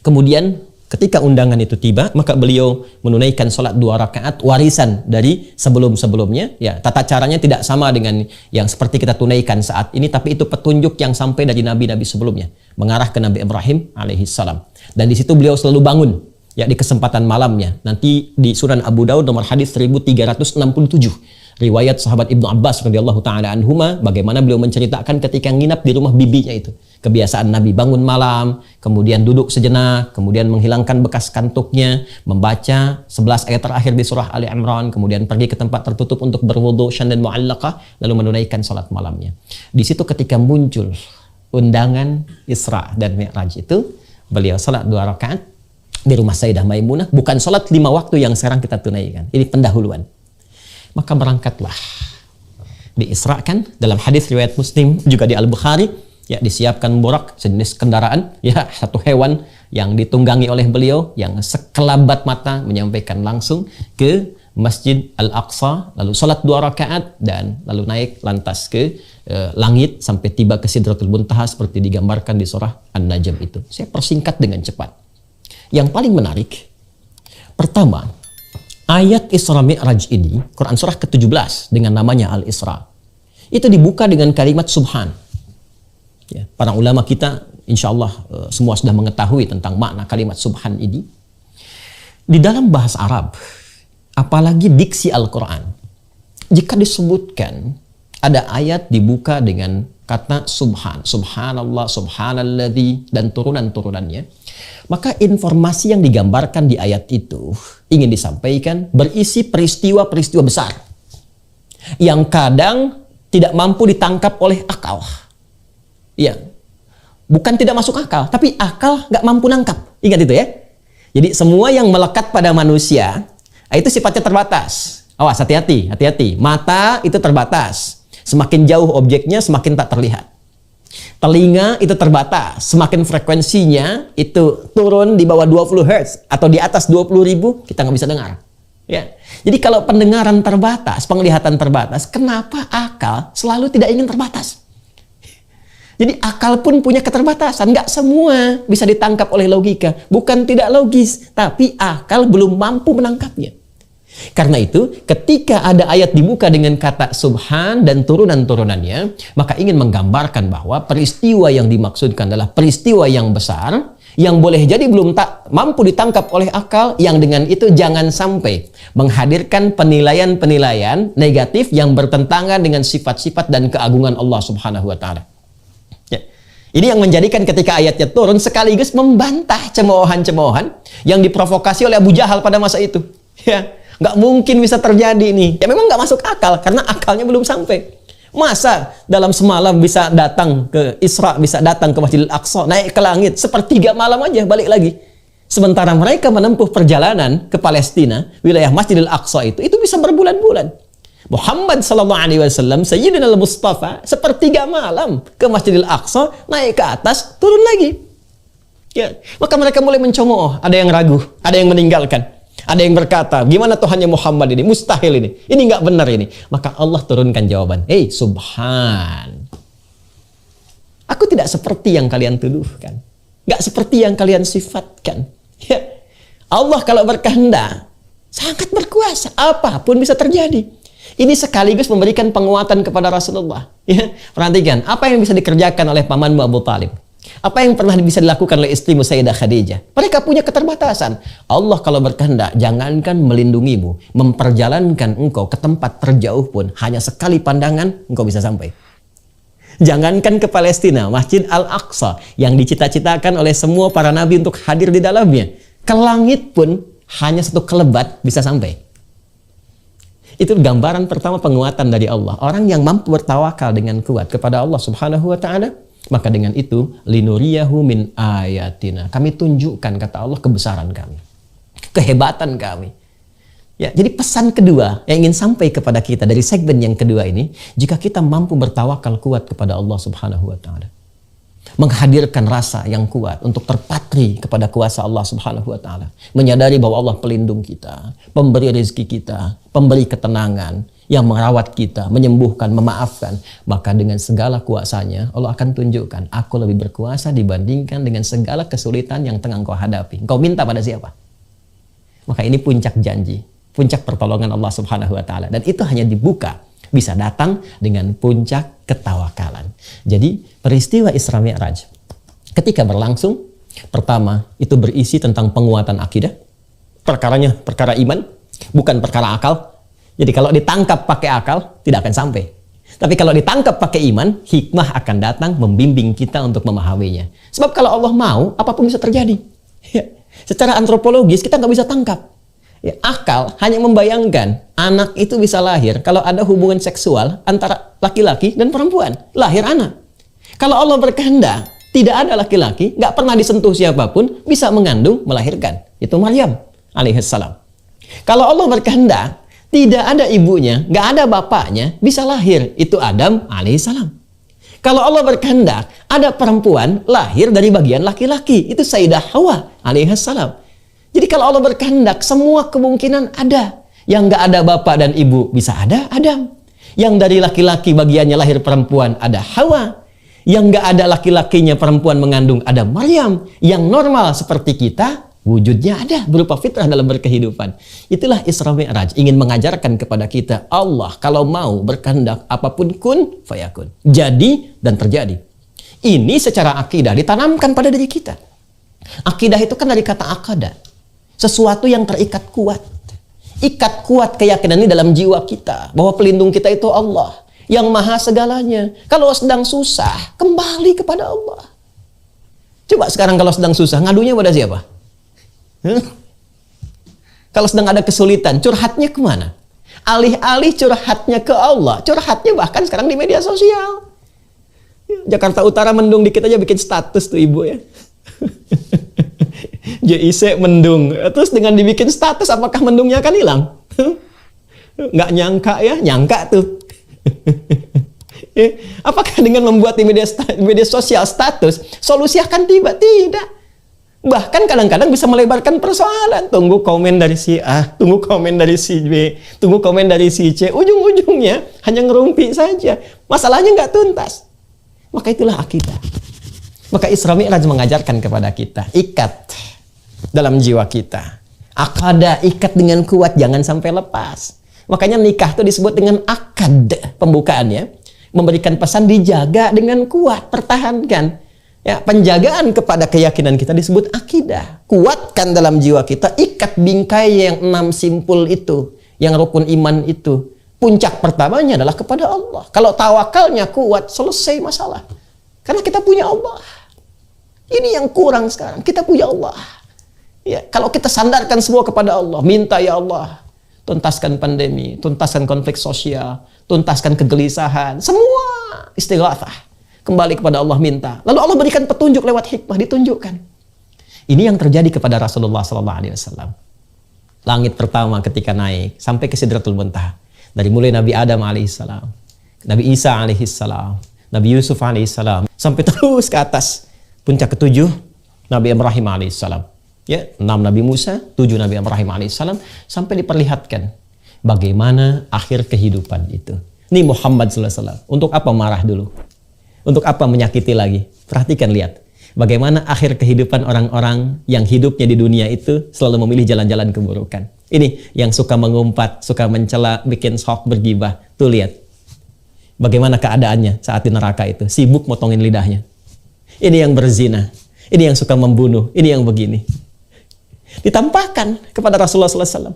Speaker 1: Kemudian ketika undangan itu tiba, maka beliau menunaikan sholat 2 rakaat warisan dari sebelum-sebelumnya. Ya, tata caranya tidak sama dengan yang seperti kita tunaikan saat ini, tapi itu petunjuk yang sampai dari nabi-nabi sebelumnya, mengarah ke Nabi Ibrahim alaihissalam. Dan di situ beliau selalu bangun, ya di kesempatan malamnya. Nanti di Sunan Abu Daud nomor hadis 1367. Riwayat sahabat Ibnu Abbas radhiyallahu taala anhuma, bagaimana beliau menceritakan ketika nginap di rumah bibinya itu. Kebiasaan Nabi bangun malam, kemudian duduk sejenak, kemudian menghilangkan bekas kantuknya, membaca 11 ayat terakhir di surah Ali Imran, kemudian pergi ke tempat tertutup untuk berwudu dan mu'allaqah, lalu menunaikan salat malamnya. Di situ ketika muncul undangan Isra dan Mi'raj itu, beliau salat 2 rakaat di rumah Sayyidah Maimunah, bukan salat 5 waktu yang sekarang kita tunaikan. Ini pendahuluan. Maka berangkatlah, diisrakan dalam hadis riwayat Muslim juga di Al-Bukhari, ya disiapkan burak, sejenis kendaraan, ya satu hewan yang ditunggangi oleh beliau yang sekelabat mata menyampaikan langsung ke Masjid Al-Aqsa, lalu salat 2 rakaat dan lalu naik lantas ke langit sampai tiba ke Sidratul Muntaha seperti digambarkan di surah An-Najm itu. Saya persingkat dengan cepat. Yang paling menarik, pertama, ayat Isra Mi'raj ini, Quran surah ke-17 dengan namanya Al-Isra, itu dibuka dengan kalimat Subhan. Ya, para ulama kita insya Allah semua sudah mengetahui tentang makna kalimat Subhan ini. Di dalam bahasa Arab, apalagi diksi Al-Quran, jika disebutkan ada ayat dibuka dengan kata Subhan, Subhanallah, Subhanalladzi, dan turunan-turunannya, maka informasi yang digambarkan di ayat itu ingin disampaikan berisi peristiwa-peristiwa besar yang kadang tidak mampu ditangkap oleh akal. Ya, bukan tidak masuk akal, tapi akal nggak mampu nangkap. Ingat itu ya. Jadi semua yang melekat pada manusia itu sifatnya terbatas. Awas, hati-hati, hati-hati. Mata itu terbatas. Semakin jauh objeknya, semakin tak terlihat. Telinga itu terbatas, semakin frekuensinya itu turun di bawah 20 Hz atau di atas 20.000, kita nggak bisa dengar. Ya. Jadi kalau pendengaran terbatas, penglihatan terbatas, kenapa akal selalu tidak ingin terbatas? Jadi akal pun punya keterbatasan, nggak semua bisa ditangkap oleh logika. Bukan tidak logis, tapi akal belum mampu menangkapnya. Karena itu, ketika ada ayat dibuka dengan kata Subhan dan turunan-turunannya, maka ingin menggambarkan bahwa peristiwa yang dimaksudkan adalah peristiwa yang besar, yang boleh jadi belum tak mampu ditangkap oleh akal, yang dengan itu jangan sampai menghadirkan penilaian-penilaian negatif yang bertentangan dengan sifat-sifat dan keagungan Allah Subhanahu wa Ta'ala. Ya. Ini yang menjadikan ketika ayatnya turun sekaligus membantah cemoohan-cemoohan yang diprovokasi oleh Abu Jahal pada masa itu. Ya. Nggak mungkin bisa terjadi nih. Ya memang nggak masuk akal karena akalnya belum sampai. Masa dalam semalam bisa datang ke Isra, bisa datang ke Masjidil Aqsa, naik ke langit, sepertiga malam aja balik lagi. Sementara mereka menempuh perjalanan ke Palestina, wilayah Masjidil Aqsa itu bisa berbulan-bulan. Muhammad sallallahu alaihi wasallam, Sayyidina al-Mustafa, sepertiga malam ke Masjidil Aqsa, naik ke atas, turun lagi. Ya, maka mereka mulai mencemooh, ada yang ragu, ada yang meninggalkan. Ada yang berkata, gimana Tuhannya Muhammad ini? Mustahil ini. Ini nggak benar ini. Maka Allah turunkan jawaban. Hei, Subhan. Aku tidak seperti yang kalian tuduhkan. Nggak seperti yang kalian sifatkan. Ya. Allah kalau berkehendak, sangat berkuasa. Apapun bisa terjadi. Ini sekaligus memberikan penguatan kepada Rasulullah. Ya. Perhatikan, apa yang bisa dikerjakan oleh pamanmu Abu Talib? Apa yang pernah bisa dilakukan oleh istrimu Sayyidah Khadijah? Mereka punya keterbatasan. Allah kalau berkehendak, jangankan melindungimu, memperjalankan engkau ke tempat terjauh pun, hanya sekali pandangan, engkau bisa sampai. Jangankan ke Palestina, Masjid Al-Aqsa, yang dicita-citakan oleh semua para nabi untuk hadir di dalamnya. Ke langit pun hanya satu kelebat bisa sampai. Itu gambaran pertama penguatan dari Allah. Orang yang mampu bertawakal dengan kuat kepada Allah Subhanahu wa taala, maka dengan itu linuriyahu min ayatina. Kami tunjukkan, kata Allah, kebesaran kami, kehebatan kami. Ya, jadi pesan kedua yang ingin sampai kepada kita dari segmen yang kedua ini, jika kita mampu bertawakal kuat kepada Allah Subhanahu wa taala, menghadirkan rasa yang kuat untuk terpatri kepada kuasa Allah Subhanahu wa taala, menyadari bahwa Allah pelindung kita, pemberi rezeki kita, pemberi ketenangan, yang merawat kita, menyembuhkan, memaafkan, maka dengan segala kuasanya Allah akan tunjukkan, aku lebih berkuasa dibandingkan dengan segala kesulitan yang tengah engkau hadapi. Engkau minta pada siapa? Maka ini puncak janji, puncak pertolongan Allah Subhanahu wa taala, dan itu hanya dibuka, bisa datang dengan puncak ketawakalan. Jadi peristiwa Isra Mi'raj ketika berlangsung, pertama itu berisi tentang penguatan akidah. Perkaranya perkara iman, bukan perkara akal. Jadi kalau ditangkap pakai akal tidak akan sampai. Tapi kalau ditangkap pakai iman, hikmah akan datang membimbing kita untuk memahaminya. Sebab kalau Allah mau, apapun bisa terjadi. Ya. Secara antropologis kita nggak bisa tangkap. Ya, akal hanya membayangkan anak itu bisa lahir kalau ada hubungan seksual antara laki-laki dan perempuan. Lahir anak. Kalau Allah berkehendak, tidak ada laki-laki, nggak pernah disentuh siapapun, bisa mengandung, melahirkan. Itu Maryam alaihissalam. Kalau Allah berkehendak, tidak ada ibunya, nggak ada bapaknya, bisa lahir. Itu Adam alaihissalam. Kalau Allah berkehendak, ada perempuan lahir dari bagian laki-laki. Itu Sayyidah Hawa alaihissalam. Jadi kalau Allah berkehendak, semua kemungkinan ada. Yang nggak ada bapak dan ibu, bisa ada Adam. Yang dari laki-laki bagiannya lahir perempuan, ada Hawa. Yang nggak ada laki-lakinya perempuan mengandung, ada Maryam. Yang normal seperti kita, wujudnya ada berupa fitrah dalam berkehidupan. Itulah Isra Mi'raj, ingin mengajarkan kepada kita, Allah kalau mau berkehendak apapun kun fayakun. Jadi dan terjadi. Ini secara akidah ditanamkan pada diri kita. Akidah itu kan dari kata akada. Sesuatu yang terikat kuat. Ikat kuat keyakinan ini dalam jiwa kita. Bahwa pelindung kita itu Allah. Yang maha segalanya. Kalau sedang susah, kembali kepada Allah. Coba sekarang kalau sedang susah, ngadunya pada siapa? Kalau sedang ada kesulitan, curhatnya kemana? Alih-alih curhatnya ke Allah, curhatnya bahkan sekarang di media sosial. Jakarta Utara mendung dikit aja bikin status tuh ibu ya. JIC mendung. Terus dengan dibikin status, apakah mendungnya akan hilang? Nggak nyangka ya, nyangka tuh. Apakah dengan membuat di media sosial status, solusi akan tiba? Tidak. Bahkan kadang-kadang bisa melebarkan persoalan. Tunggu komen dari si A, tunggu komen dari si B, tunggu komen dari si C. Ujung-ujungnya hanya ngerumpi saja. Masalahnya nggak tuntas. Maka itulah akidah. Maka Isra Mi'raj mengajarkan kepada kita, ikat dalam jiwa kita. Akadah, ikat dengan kuat, jangan sampai lepas. Makanya nikah itu disebut dengan akad pembukaannya. Memberikan pesan dijaga dengan kuat, pertahankan. Ya, penjagaan kepada keyakinan kita disebut akidah. Kuatkan dalam jiwa kita, ikat bingkai yang 6 simpul itu, yang rukun iman itu. Puncak pertamanya adalah kepada Allah. Kalau tawakalnya kuat, selesai masalah. Karena kita punya Allah. Ini yang kurang sekarang, kita punya Allah. Ya, kalau kita sandarkan semua kepada Allah, minta ya Allah, tuntaskan pandemi, tuntaskan konflik sosial, tuntaskan kegelisahan, semua istighatsah. Kembali kepada Allah minta. Lalu Allah berikan petunjuk lewat hikmah, ditunjukkan. Ini yang terjadi kepada Rasulullah SAW. Langit pertama ketika naik sampai ke Sidratul Muntaha. Dari mulai Nabi Adam alaihissalam, Nabi Isa alaihissalam, Nabi Yusuf alaihissalam, sampai terus ke atas. Puncak ketujuh Nabi Ibrahim alaihissalam. Ya, 6 Nabi Musa, 7 Nabi Ibrahim alaihissalam, sampai diperlihatkan bagaimana akhir kehidupan itu. Ini Muhammad SAW. Untuk apa marah dulu? Untuk apa menyakiti lagi? Perhatikan, lihat. Bagaimana akhir kehidupan orang-orang yang hidupnya di dunia itu selalu memilih jalan-jalan keburukan. Ini yang suka mengumpat, suka mencela, bikin sok, bergibah. Tuh lihat. Bagaimana keadaannya saat di neraka itu. Sibuk motongin lidahnya. Ini yang berzina. Ini yang suka membunuh. Ini yang begini. Ditampakkan kepada Rasulullah SAW.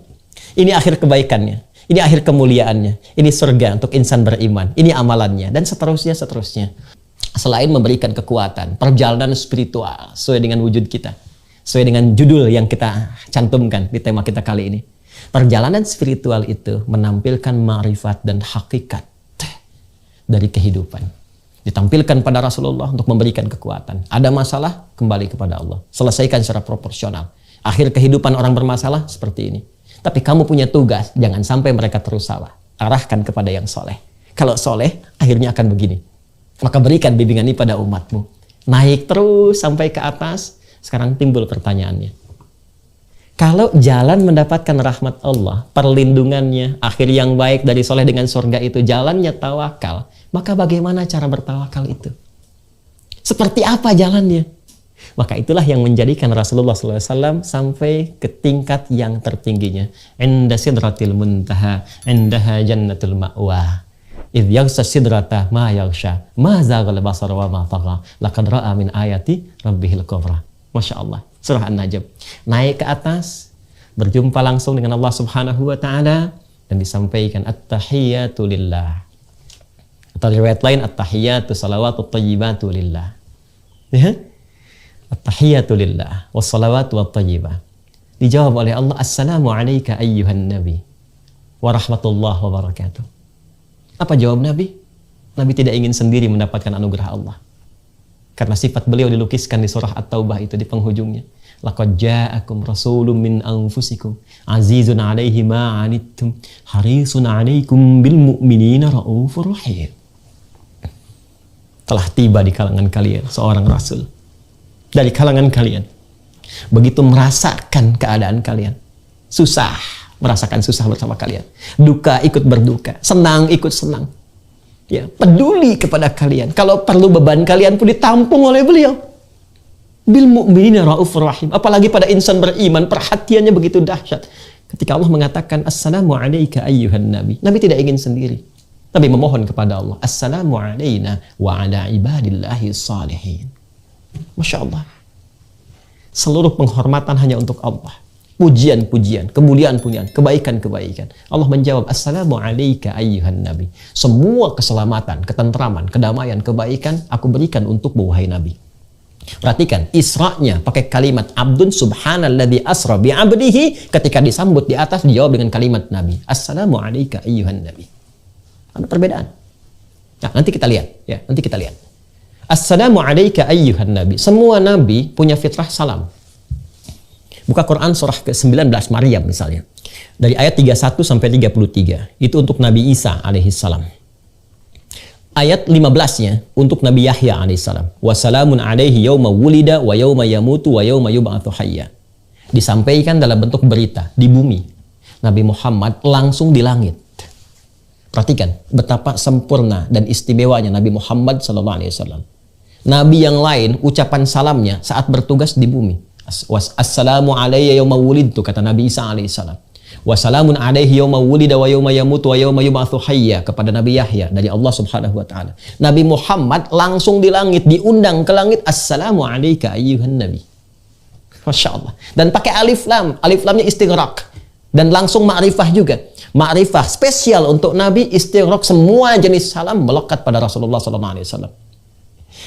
Speaker 1: Ini akhir kebaikannya. Ini akhir kemuliaannya. Ini surga untuk insan beriman. Ini amalannya. Dan seterusnya, seterusnya. Selain memberikan kekuatan, perjalanan spiritual sesuai dengan wujud kita. Sesuai dengan judul yang kita cantumkan di tema kita kali ini. Perjalanan spiritual itu menampilkan ma'rifat dan hakikat dari kehidupan. Ditampilkan pada Rasulullah untuk memberikan kekuatan. Ada masalah, kembali kepada Allah. Selesaikan secara proporsional. Akhir kehidupan orang bermasalah seperti ini. Tapi kamu punya tugas, jangan sampai mereka terus salah. Arahkan kepada yang soleh. Kalau soleh, akhirnya akan begini. Maka berikan bimbingan ini pada umatmu. Naik terus sampai ke atas. Sekarang timbul pertanyaannya. Kalau jalan mendapatkan rahmat Allah, perlindungannya, akhir yang baik dari soleh dengan surga itu, jalannya tawakal, maka bagaimana cara bertawakal itu? Seperti apa jalannya? Maka itulah yang menjadikan Rasulullah SAW sampai ke tingkat yang tertingginya. Inda sidratil muntaha, indaha jannatul ma'wa. Idh yaghsha sidrata ma yaghsha, ma zaghal basar wa ma tagha, laqad ra'a min ayati rabbihil kubra. Masya Allah. Surah An-Najm. Naik ke atas, berjumpa langsung dengan Allah Subhanahu wa Ta'ala, dan disampaikan at-tahiyyatu lillah. Atau riwayat lain at-tahiyyatu salawatu tayyibatu lillah. Ya? At-tahiyyatu lillah wassalawatu wattayyibah. Dijawab oleh Allah, assalamu alayka ayyuhan nabi wa rahmatullahi wa barakatuh. Apa jawab Nabi? Nabi tidak ingin sendiri mendapatkan anugerah Allah. Karena sifat beliau dilukiskan di surah At-Taubah itu di penghujungnya. Laqad ja'akum rasulun min anfusikum azizun 'alaihi ma 'anittum harisun 'alaikum bil mu'minina raufur rahim. Telah tiba di kalangan kalian seorang rasul dari kalangan kalian. Begitu merasakan keadaan kalian, susah, merasakan susah bersama kalian. Duka ikut berduka, senang ikut senang. Ya, peduli kepada kalian. Kalau perlu beban kalian pun ditampung oleh beliau. Bil mu'minina raufur rahim. Apalagi pada insan beriman, perhatiannya begitu dahsyat. Ketika Allah mengatakan assalamu alayka ayyuhan nabi, Nabi tidak ingin sendiri. Nabi memohon kepada Allah, assalamu alayna wa ala ibadillahi salihin. Masya Allah. Seluruh penghormatan hanya untuk Allah. Pujian-pujian, kemuliaan-pujian, kebaikan-kebaikan. Allah menjawab, assalamu alayka ayyuhan nabi. Semua keselamatan, ketentraman, kedamaian, kebaikan aku berikan untukmu wahai Nabi. Perhatikan, Isra'nya pakai kalimat abdun subhanalladzi asra bi'abdihi. Ketika disambut di atas dijawab dengan kalimat Nabi. Assalamu alayka ayyuhan nabi. Ada perbedaan. Nah, nanti kita lihat. Ya, nanti kita lihat. Assalamu alayka ayyuhan nabi. Semua nabi punya fitrah salam. Buka Quran surah ke-19 Maryam misalnya. Dari ayat 31 sampai 33. Itu untuk Nabi Isa alaihissalam. Ayat 15-nya untuk Nabi Yahya alaihissalam. Wassalamun alaihi yawma wulida wa yawma yamutu wa yawma yub'atsu hayya. Disampaikan dalam bentuk berita di bumi. Nabi Muhammad langsung di langit. Perhatikan betapa sempurna dan istimewanya Nabi Muhammad SAW. Nabi yang lain ucapan salamnya saat bertugas di bumi. Assalamu alayya yawma wulidtu, kata Nabi Isa alaihissalam. Wassalamun alaihi yawma wulida wa yawma yamutu wa yawma yub'atsu hayya, kepada Nabi Yahya dari Allah Subhanahu wa taala. Nabi Muhammad langsung di langit, diundang ke langit, assalamu alayka ayyuhan nabi. Masya Allah. Dan pakai alif lam. Alif lamnya istighraq. Dan langsung ma'rifah juga. Ma'rifah spesial untuk Nabi, istighraq, semua jenis salam melekat pada Rasulullah SAW.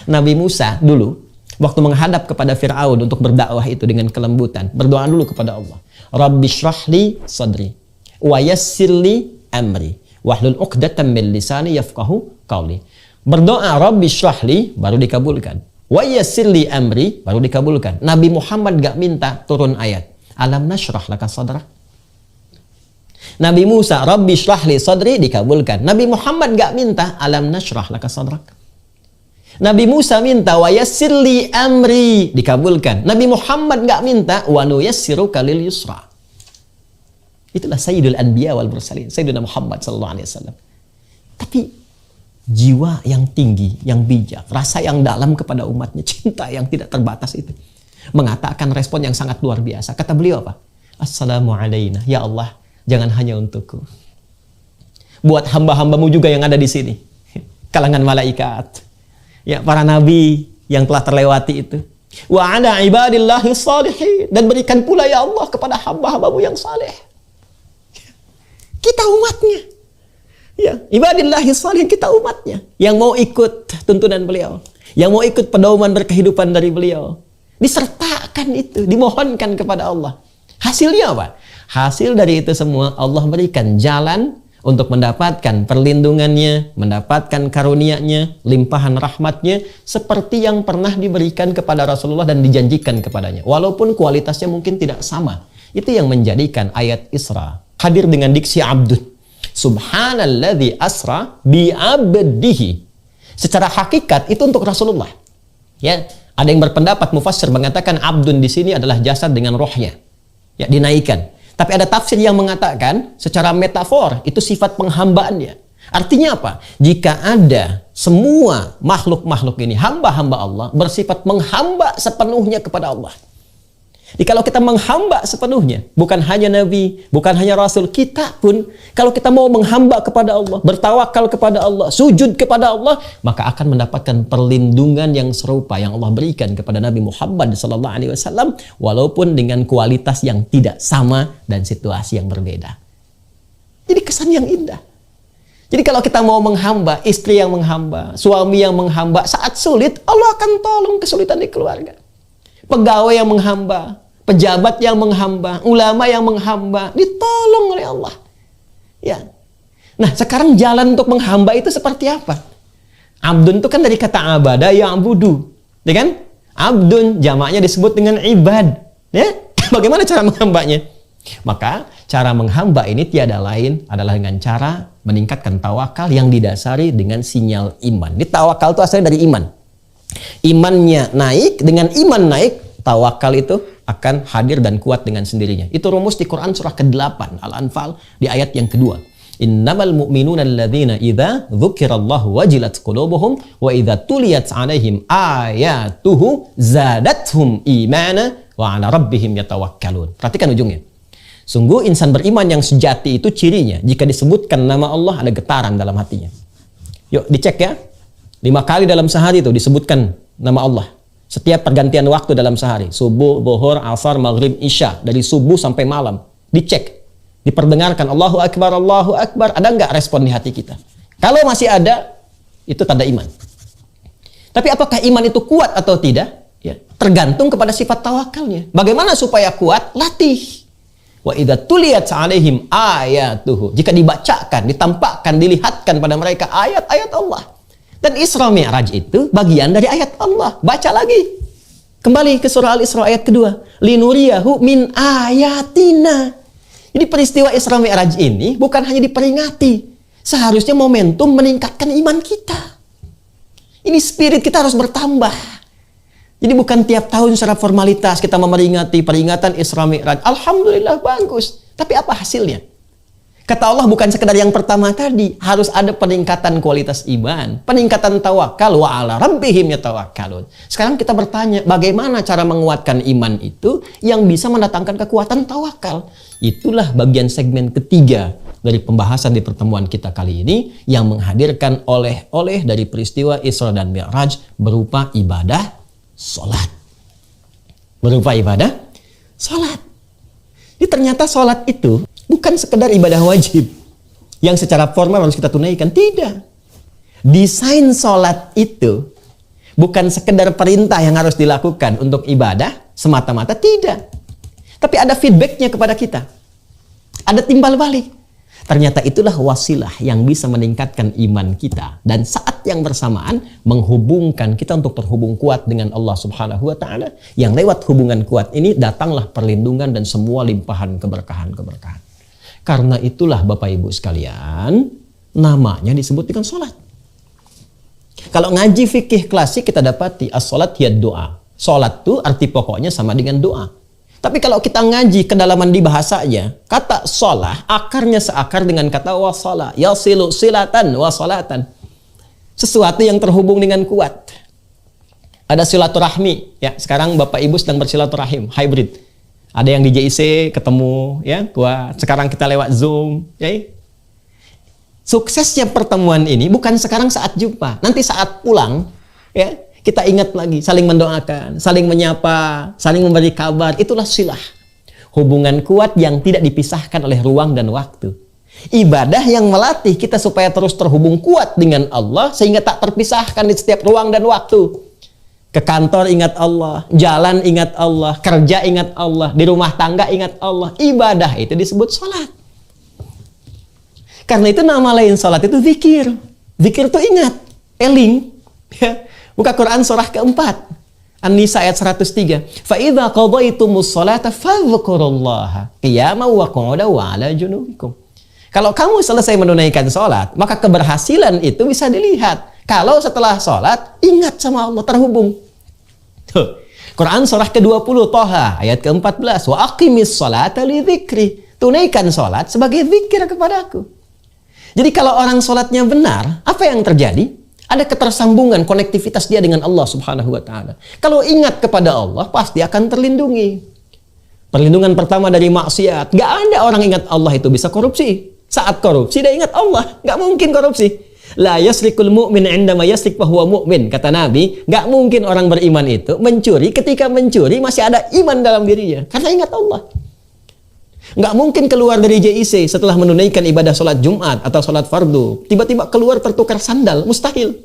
Speaker 1: Nabi Musa dulu waktu menghadap kepada Fir'aun untuk berdakwah itu dengan kelembutan, berdoa dulu kepada Allah. Rabbi shrahli sadri wa yassirli amri wahlul 'uqdatam min lisani yafqahu qawli. Berdoa Rabbi shrahli baru dikabulkan. Wa yassirli amri baru dikabulkan. Nabi Muhammad gak minta turun ayat. Alam nashrah laka sadrak. Nabi Musa Rabbi shrahli sadri dikabulkan. Nabi Muhammad gak minta alam nashrah laka sadrak. Nabi Musa minta wa yassirli amri, dikabulkan. Nabi Muhammad nggak minta wa nuyassiruka lil yusra. Itulah Sayyidul Anbiya wal Mursalin, Sayyidina Muhammad sallallahu alaihi wasallam. Tapi jiwa yang tinggi, yang bijak, rasa yang dalam kepada umatnya, cinta yang tidak terbatas itu, mengatakan respon yang sangat luar biasa. Kata beliau apa? Assalamu alayna, ya Allah, jangan hanya untukku. Buat hamba-hambamu juga yang ada di sini, kalangan malaikat. Ya, para nabi yang telah terlewati itu. Wa ala ibadillahi salihin, dan berikan pula ya Allah kepada hamba-hambamu yang saleh. Kita umatnya. Ya, ibadillahi salihin, kita umatnya yang mau ikut tuntunan beliau, yang mau ikut pedoman berkehidupan dari beliau. Disertakan itu, dimohonkan kepada Allah. Hasilnya apa? Hasil dari itu semua Allah berikan jalan untuk mendapatkan perlindungannya, mendapatkan karunia-Nya, limpahan rahmatnya seperti yang pernah diberikan kepada Rasulullah dan dijanjikan kepadanya. Walaupun kualitasnya mungkin tidak sama. Itu yang menjadikan ayat Isra hadir dengan diksi abdun. Subhanalladzi asra bi'abdihi. Secara hakikat itu untuk Rasulullah. Ya, ada yang berpendapat mufassir mengatakan abdun di sini adalah jasad dengan rohnya. Ya, dinaikkan. Tapi ada tafsir yang mengatakan secara metafor itu sifat penghambaannya. Artinya apa? Jika ada semua makhluk-makhluk ini hamba-hamba Allah bersifat menghamba sepenuhnya kepada Allah. Jadi kalau kita menghamba sepenuhnya, bukan hanya Nabi, bukan hanya Rasul, kita pun kalau kita mau menghamba kepada Allah, bertawakal kepada Allah, sujud kepada Allah, maka akan mendapatkan perlindungan yang serupa yang Allah berikan kepada Nabi Muhammad SAW, walaupun dengan kualitas yang tidak sama dan situasi yang berbeda. Jadi kesan yang indah. Jadi kalau kita mau menghamba, istri yang menghamba, suami yang menghamba, saat sulit, Allah akan tolong kesulitan di keluarga. Pegawai yang menghamba, pejabat yang menghamba, ulama yang menghamba, ditolong oleh Allah. Ya. Nah, sekarang jalan untuk menghamba itu seperti apa? Abdun itu kan dari kata abada ya'budu, ya kan? Abdun jamaknya disebut dengan ibad, ya. Bagaimana cara menghambanya? Maka cara menghamba ini tiada lain adalah dengan cara meningkatkan tawakal yang didasari dengan sinyal iman. Ini tawakal itu asalnya dari iman. Imannya naik, dengan iman naik, tawakal itu akan hadir dan kuat dengan sendirinya. Itu rumus di Quran surah ke-8 Al-Anfal di ayat yang kedua. Innamal mu'minuna alladzina idza dzukirallahu wajilat qulubuhum wa idza tuliyat 'alaihim ayatuhu zadathum imana wa 'ala rabbihim yatawakkalun. Perhatikan ujungnya. Sungguh insan beriman yang sejati itu cirinya jika disebutkan nama Allah ada getaran dalam hatinya. Yuk dicek ya. 5 kali dalam sehari itu disebutkan nama Allah. Setiap pergantian waktu dalam sehari. Subuh, zuhur, asar, maghrib, isya. Dari subuh sampai malam. Dicek. Diperdengarkan. Allahu Akbar, Allahu Akbar. Ada nggak respon di hati kita? Kalau masih ada, itu tanda iman. Tapi apakah iman itu kuat atau tidak? Ya, tergantung kepada sifat tawakalnya. Bagaimana supaya kuat? Latih. Wa idza tuliyat 'alaihim ayatuhu. Jika dibacakan, ditampakkan, dilihatkan pada mereka ayat-ayat Allah. Dan Isra Mi'raj itu bagian dari ayat Allah. Baca lagi. Kembali ke surah Al-Isra ayat kedua. Linuriyahu min ayatina. Jadi peristiwa Isra Mi'raj ini bukan hanya diperingati. Seharusnya momentum meningkatkan iman kita. Ini spirit kita harus bertambah. Jadi bukan tiap tahun secara formalitas kita memperingati peringatan Isra Mi'raj. Alhamdulillah bagus. Tapi apa hasilnya? Kata Allah bukan sekedar yang pertama tadi, harus ada peningkatan kualitas iman, peningkatan tawakal, wa 'ala rabbihim yatawakkalun. Sekarang kita bertanya, bagaimana cara menguatkan iman itu yang bisa mendatangkan kekuatan tawakal? Itulah bagian segmen ketiga dari pembahasan di pertemuan kita kali ini yang menghadirkan oleh-oleh dari peristiwa Isra dan Mi'raj berupa ibadah salat. Berupa ibadah salat. Jadi ternyata salat itu bukan sekedar ibadah wajib yang secara formal harus kita tunaikan. Tidak. Desain sholat itu bukan sekedar perintah yang harus dilakukan untuk ibadah semata-mata. Tidak. Tapi ada feedbacknya kepada kita. Ada timbal balik. Ternyata itulah wasilah yang bisa meningkatkan iman kita. Dan saat yang bersamaan menghubungkan kita untuk terhubung kuat dengan Allah Subhanahu wa Ta'ala. Yang lewat hubungan kuat ini datanglah perlindungan dan semua limpahan keberkahan-keberkahan. Karena itulah Bapak Ibu sekalian, namanya disebut dengan sholat. Kalau ngaji fikih klasik kita dapati as-sholat hiya doa. Sholat itu arti pokoknya sama dengan doa. Tapi kalau kita ngaji kedalaman di bahasanya, kata sholah akarnya seakar dengan kata wasala. Yasilu silatan wasolatan. Sesuatu yang terhubung dengan kuat. Ada silaturahmi. Ya, sekarang Bapak Ibu sedang bersilaturahim, hybrid. Ada yang di JIC ketemu, ya, kuat. Sekarang kita lewat Zoom, ya. Suksesnya pertemuan ini bukan sekarang saat jumpa, nanti saat pulang, ya, kita ingat lagi, saling mendoakan, saling menyapa, saling memberi kabar. Itulah silah. Hubungan kuat yang tidak dipisahkan oleh ruang dan waktu. Ibadah yang melatih kita supaya terus terhubung kuat dengan Allah sehingga tak terpisahkan di setiap ruang dan waktu. Ke kantor ingat Allah, jalan ingat Allah, kerja ingat Allah, di rumah tangga ingat Allah. Ibadah itu disebut sholat. Karena itu nama lain sholat itu zikir. Zikir itu ingat, eling. Buka Quran surah keempat. An-Nisa ayat 103. فَإِذَا قَضَيْتُمُ الصَّلَاةَ فَاذْكُرُوا اللَّهَ قِيَامًا وَقُعُودًا وَعَلَى جُنُوبِكُمْ. Kalau kamu selesai menunaikan sholat, maka keberhasilan itu bisa dilihat. Kalau setelah sholat, ingat sama Allah, terhubung. Tuh. Quran surah ke-20, Toha, ayat ke-14. Wa aqimis sholata li dzikri. Tunaikan sholat sebagai zikir kepadaku. Jadi kalau orang sholatnya benar, apa yang terjadi? Ada ketersambungan, konektivitas dia dengan Allah subhanahu wa ta'ala. Kalau ingat kepada Allah, pasti akan terlindungi. Perlindungan pertama dari maksiat. Gak ada orang ingat Allah itu bisa korupsi. Saat korupsi, dia ingat Allah. Gak mungkin korupsi. La yasrikul mu'min indama yasrik fahuwa mu'min. Kata Nabi, gak mungkin orang beriman itu mencuri, ketika mencuri masih ada iman dalam dirinya. Karena ingat Allah. Gak mungkin keluar dari JIC setelah menunaikan ibadah sholat Jumat atau sholat fardu. Tiba-tiba keluar tertukar sandal. Mustahil.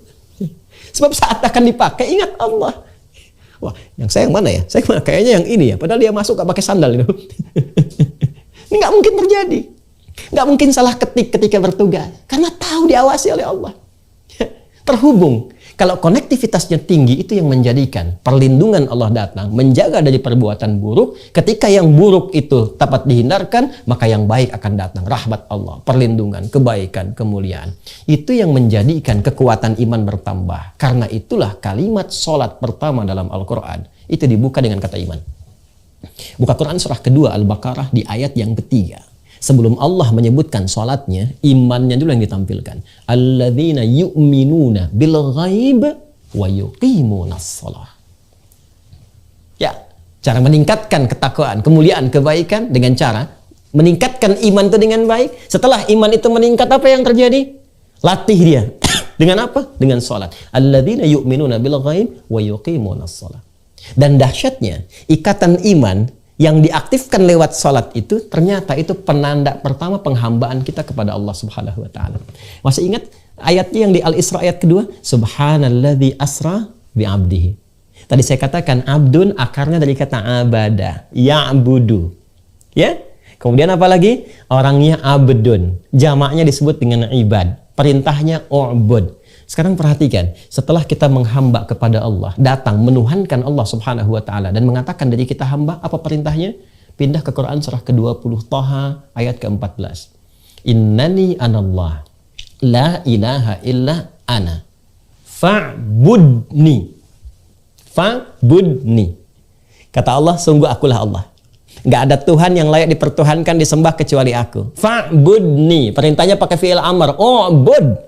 Speaker 1: Sebab saat akan dipakai, ingat Allah. Wah, yang saya yang mana ya? Saya kayaknya yang ini ya. Padahal dia masuk gak pakai sandal itu. Ini gak mungkin terjadi. Nggak mungkin salah ketik ketika bertugas. Karena tahu diawasi oleh Allah. Terhubung. Kalau konektivitasnya tinggi, itu yang menjadikan perlindungan Allah datang. Menjaga dari perbuatan buruk. Ketika yang buruk itu dapat dihindarkan, maka yang baik akan datang. Rahmat Allah, perlindungan, kebaikan, kemuliaan. Itu yang menjadikan kekuatan iman bertambah. Karena itulah kalimat sholat pertama dalam Al-Quran. Itu dibuka dengan kata iman. Buka Quran surah kedua Al-Baqarah di ayat yang ketiga. Sebelum Allah menyebutkan sholatnya, imannya dulu yang ditampilkan. Alladzina yu'minuna bil ghaib wa yuqimunas shalah. Ya, cara meningkatkan ketakwaan, kemuliaan, kebaikan dengan cara meningkatkan iman itu dengan baik. Setelah iman itu meningkat, apa yang terjadi? Latih dia. Dengan apa? Dengan sholat. Alladzina yu'minuna bil ghaib wa yuqimunas shalah. Dan dahsyatnya, ikatan iman yang diaktifkan lewat salat itu ternyata itu penanda pertama penghambaan kita kepada Allah Subhanahu wa taala. Masih ingat ayatnya yang di Al-Isra ayat kedua? Subhanalladzi asra bi 'abdihi. Tadi saya katakan abdun akarnya dari kata abada, ya'budu. Ya? Kemudian apa lagi? Orangnya abdun. Jamaknya disebut dengan ibad. Perintahnya u'bud. Sekarang perhatikan, setelah kita menghamba kepada Allah, datang menuhankan Allah Subhanahu wa taala dan mengatakan dari kita hamba, apa perintahnya? Pindah ke Quran surah ke-20 Thaha ayat ke-14. Innani anallah la ilaha illa ana fa'budni. Fa'budni. Kata Allah, sungguh akulah Allah. Gak ada Tuhan yang layak dipertuhankan, disembah kecuali aku. Fa'budni. Perintahnya pakai fi'il amr. U'bud.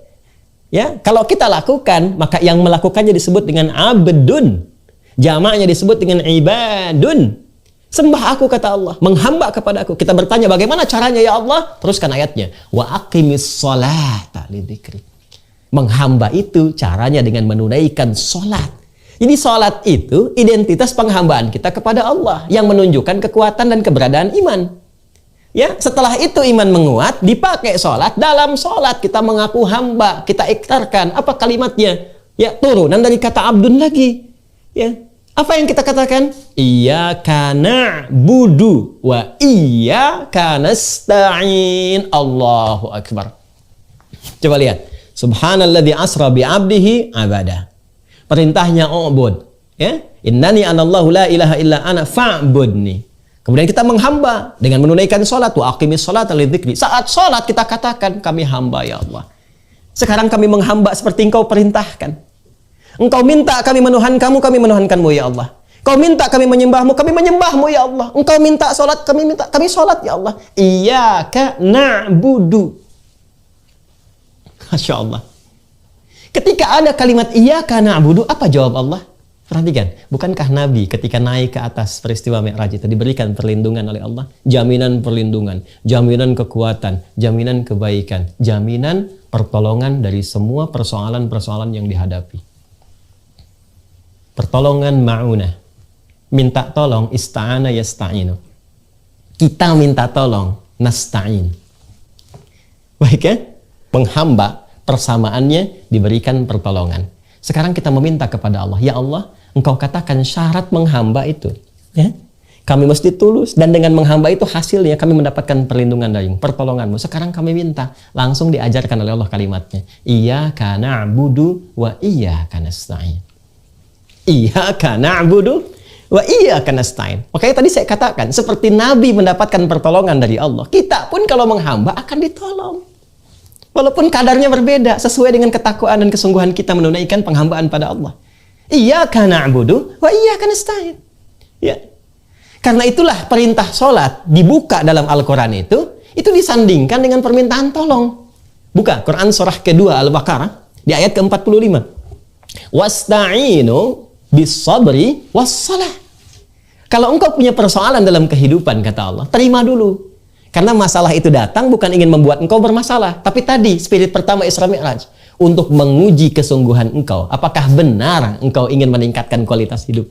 Speaker 1: Ya, kalau kita lakukan, maka yang melakukannya disebut dengan abdun. Jamaknya disebut dengan ibadun. Sembah aku, kata Allah, menghamba kepada aku. Kita bertanya, bagaimana caranya ya Allah? Teruskan ayatnya. Wa aqimis sholata lidzikri. Menghamba itu caranya dengan menunaikan sholat. Jadi sholat itu identitas penghambaan kita kepada Allah yang menunjukkan kekuatan dan keberadaan iman. Ya, setelah itu iman menguat, dipakai sholat. Dalam sholat kita mengaku hamba, kita iktarkan. Apa kalimatnya? Ya, turunan dari kata abdun lagi. Ya, apa yang kita katakan? Iyyaka na'budu wa iyyaka nasta'in. Allahu akbar. Coba lihat. Subhanalladzi asra bi 'abdihi abada. Perintahnya u'bud. Ya, innani anallahu la ilaha illa ana fa'budni. Kemudian kita menghamba dengan menunaikan sholat. Wa aqimis sholata lidzikri. Saat sholat kita katakan, kami hamba ya Allah. Sekarang kami menghamba seperti engkau perintahkan. Engkau minta kami menuhan kamu, kami menuhankanmu ya Allah. Kau minta kami menyembahmu, kami menyembahmu ya Allah. Engkau minta sholat, kami sholat ya Allah. Iyyaka na'budu. Masya Allah. Ketika ada kalimat iyyaka na'budu, apa jawab Allah? Perhatikan, bukankah Nabi ketika naik ke atas peristiwa Mi'raj itu diberikan perlindungan oleh Allah? Jaminan perlindungan, jaminan kekuatan, jaminan kebaikan, jaminan pertolongan dari semua persoalan-persoalan yang dihadapi. Pertolongan ma'unah. Minta tolong, ista'ana yasta'inu. Kita minta tolong, nasta'in. Baik ya? Penghamba, persamaannya diberikan pertolongan. Sekarang kita meminta kepada Allah, ya Allah, engkau katakan syarat menghamba itu, ya, kami mesti tulus, dan dengan menghamba itu hasilnya kami mendapatkan perlindungan darimu, pertolonganmu. Sekarang kami minta, langsung diajarkan oleh Allah kalimatnya, iyyaka na'budu wa iyyaka nasta'in. Iyyaka na'budu wa iyyaka nasta'in. Makanya tadi saya katakan, seperti Nabi mendapatkan pertolongan dari Allah, kita pun kalau menghamba akan ditolong. Walaupun kadarnya berbeda, sesuai dengan ketakwaan dan kesungguhan kita menunaikan penghambaan pada Allah. Iyyaka na'budu wa iyyaka nasta'in. Ya. Karena itulah perintah sholat dibuka dalam Al-Quran itu disandingkan dengan permintaan tolong. Buka Quran surah kedua Al-Baqarah di ayat ke-45. Wasta'inu bis-sabri was-salah. Kalau engkau punya persoalan dalam kehidupan, kata Allah, terima dulu. Karena masalah itu datang bukan ingin membuat engkau bermasalah. Tapi tadi, spirit pertama Isra Mi'raj, untuk menguji kesungguhan engkau. Apakah benar engkau ingin meningkatkan kualitas hidup?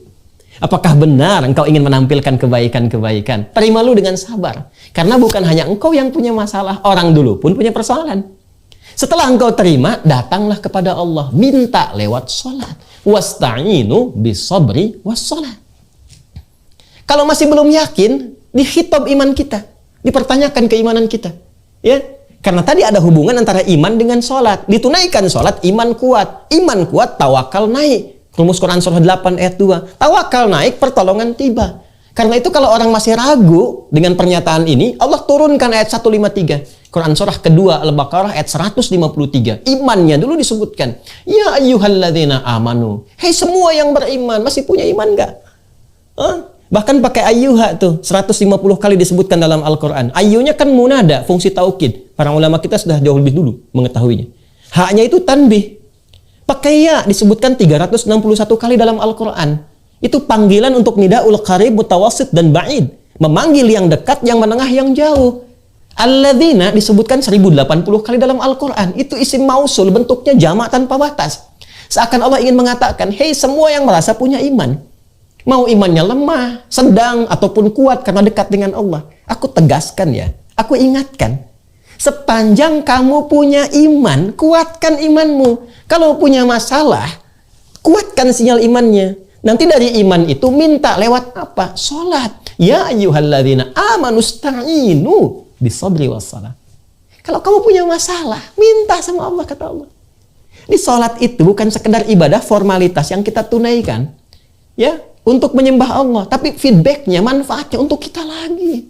Speaker 1: Apakah benar engkau ingin menampilkan kebaikan-kebaikan? Terima lu dengan sabar. Karena bukan hanya engkau yang punya masalah, orang dulu pun punya persoalan. Setelah engkau terima, datanglah kepada Allah. Minta lewat sholat. Wasta'inu bis-sabri was-salat. Kalau masih belum yakin, dikhitab iman kita. Dipertanyakan keimanan kita. Ya, karena tadi ada hubungan antara iman dengan sholat. Ditunaikan sholat, iman kuat. Iman kuat, tawakal naik. Rumus Quran surah 8 ayat 2. Tawakal naik, pertolongan tiba. Karena itu kalau orang masih ragu dengan pernyataan ini, Allah turunkan ayat 153. Quran surah kedua Al-Baqarah ayat 153. Imannya dulu disebutkan. Ya ayyuhalladzina amanu. Hei semua yang beriman, masih punya iman nggak? Bahkan pakai ayyuha tuh 150 kali disebutkan dalam Al-Quran. Ayyunya kan munada, fungsi taukid. Para ulama kita sudah jauh lebih dulu mengetahuinya. Haknya itu tanbih. Pakai ya disebutkan 361 kali dalam Al-Quran. Itu panggilan untuk nida'ul qarib, mutawassit, dan ba'id. Memanggil yang dekat, yang menengah, yang jauh. Alladzina disebutkan 1080 kali dalam Al-Quran. Itu isim mausul, bentuknya jamak tanpa batas. Seakan Allah ingin mengatakan, hei semua yang merasa punya iman. Mau imannya lemah, sedang, ataupun kuat karena dekat dengan Allah. Aku tegaskan ya, aku ingatkan. Sepanjang kamu punya iman, kuatkan imanmu. Kalau punya masalah, kuatkan sinyal imannya. Nanti dari iman itu minta lewat apa? Sholat. Ya ayyuhalladzina amanu sta'inu bis-sabri was-salah. Kalau kamu punya masalah, minta sama Allah, kata Allah. Di sholat itu bukan sekedar ibadah formalitas yang kita tunaikan, ya, untuk menyembah Allah, tapi feedbacknya, manfaatnya untuk kita lagi.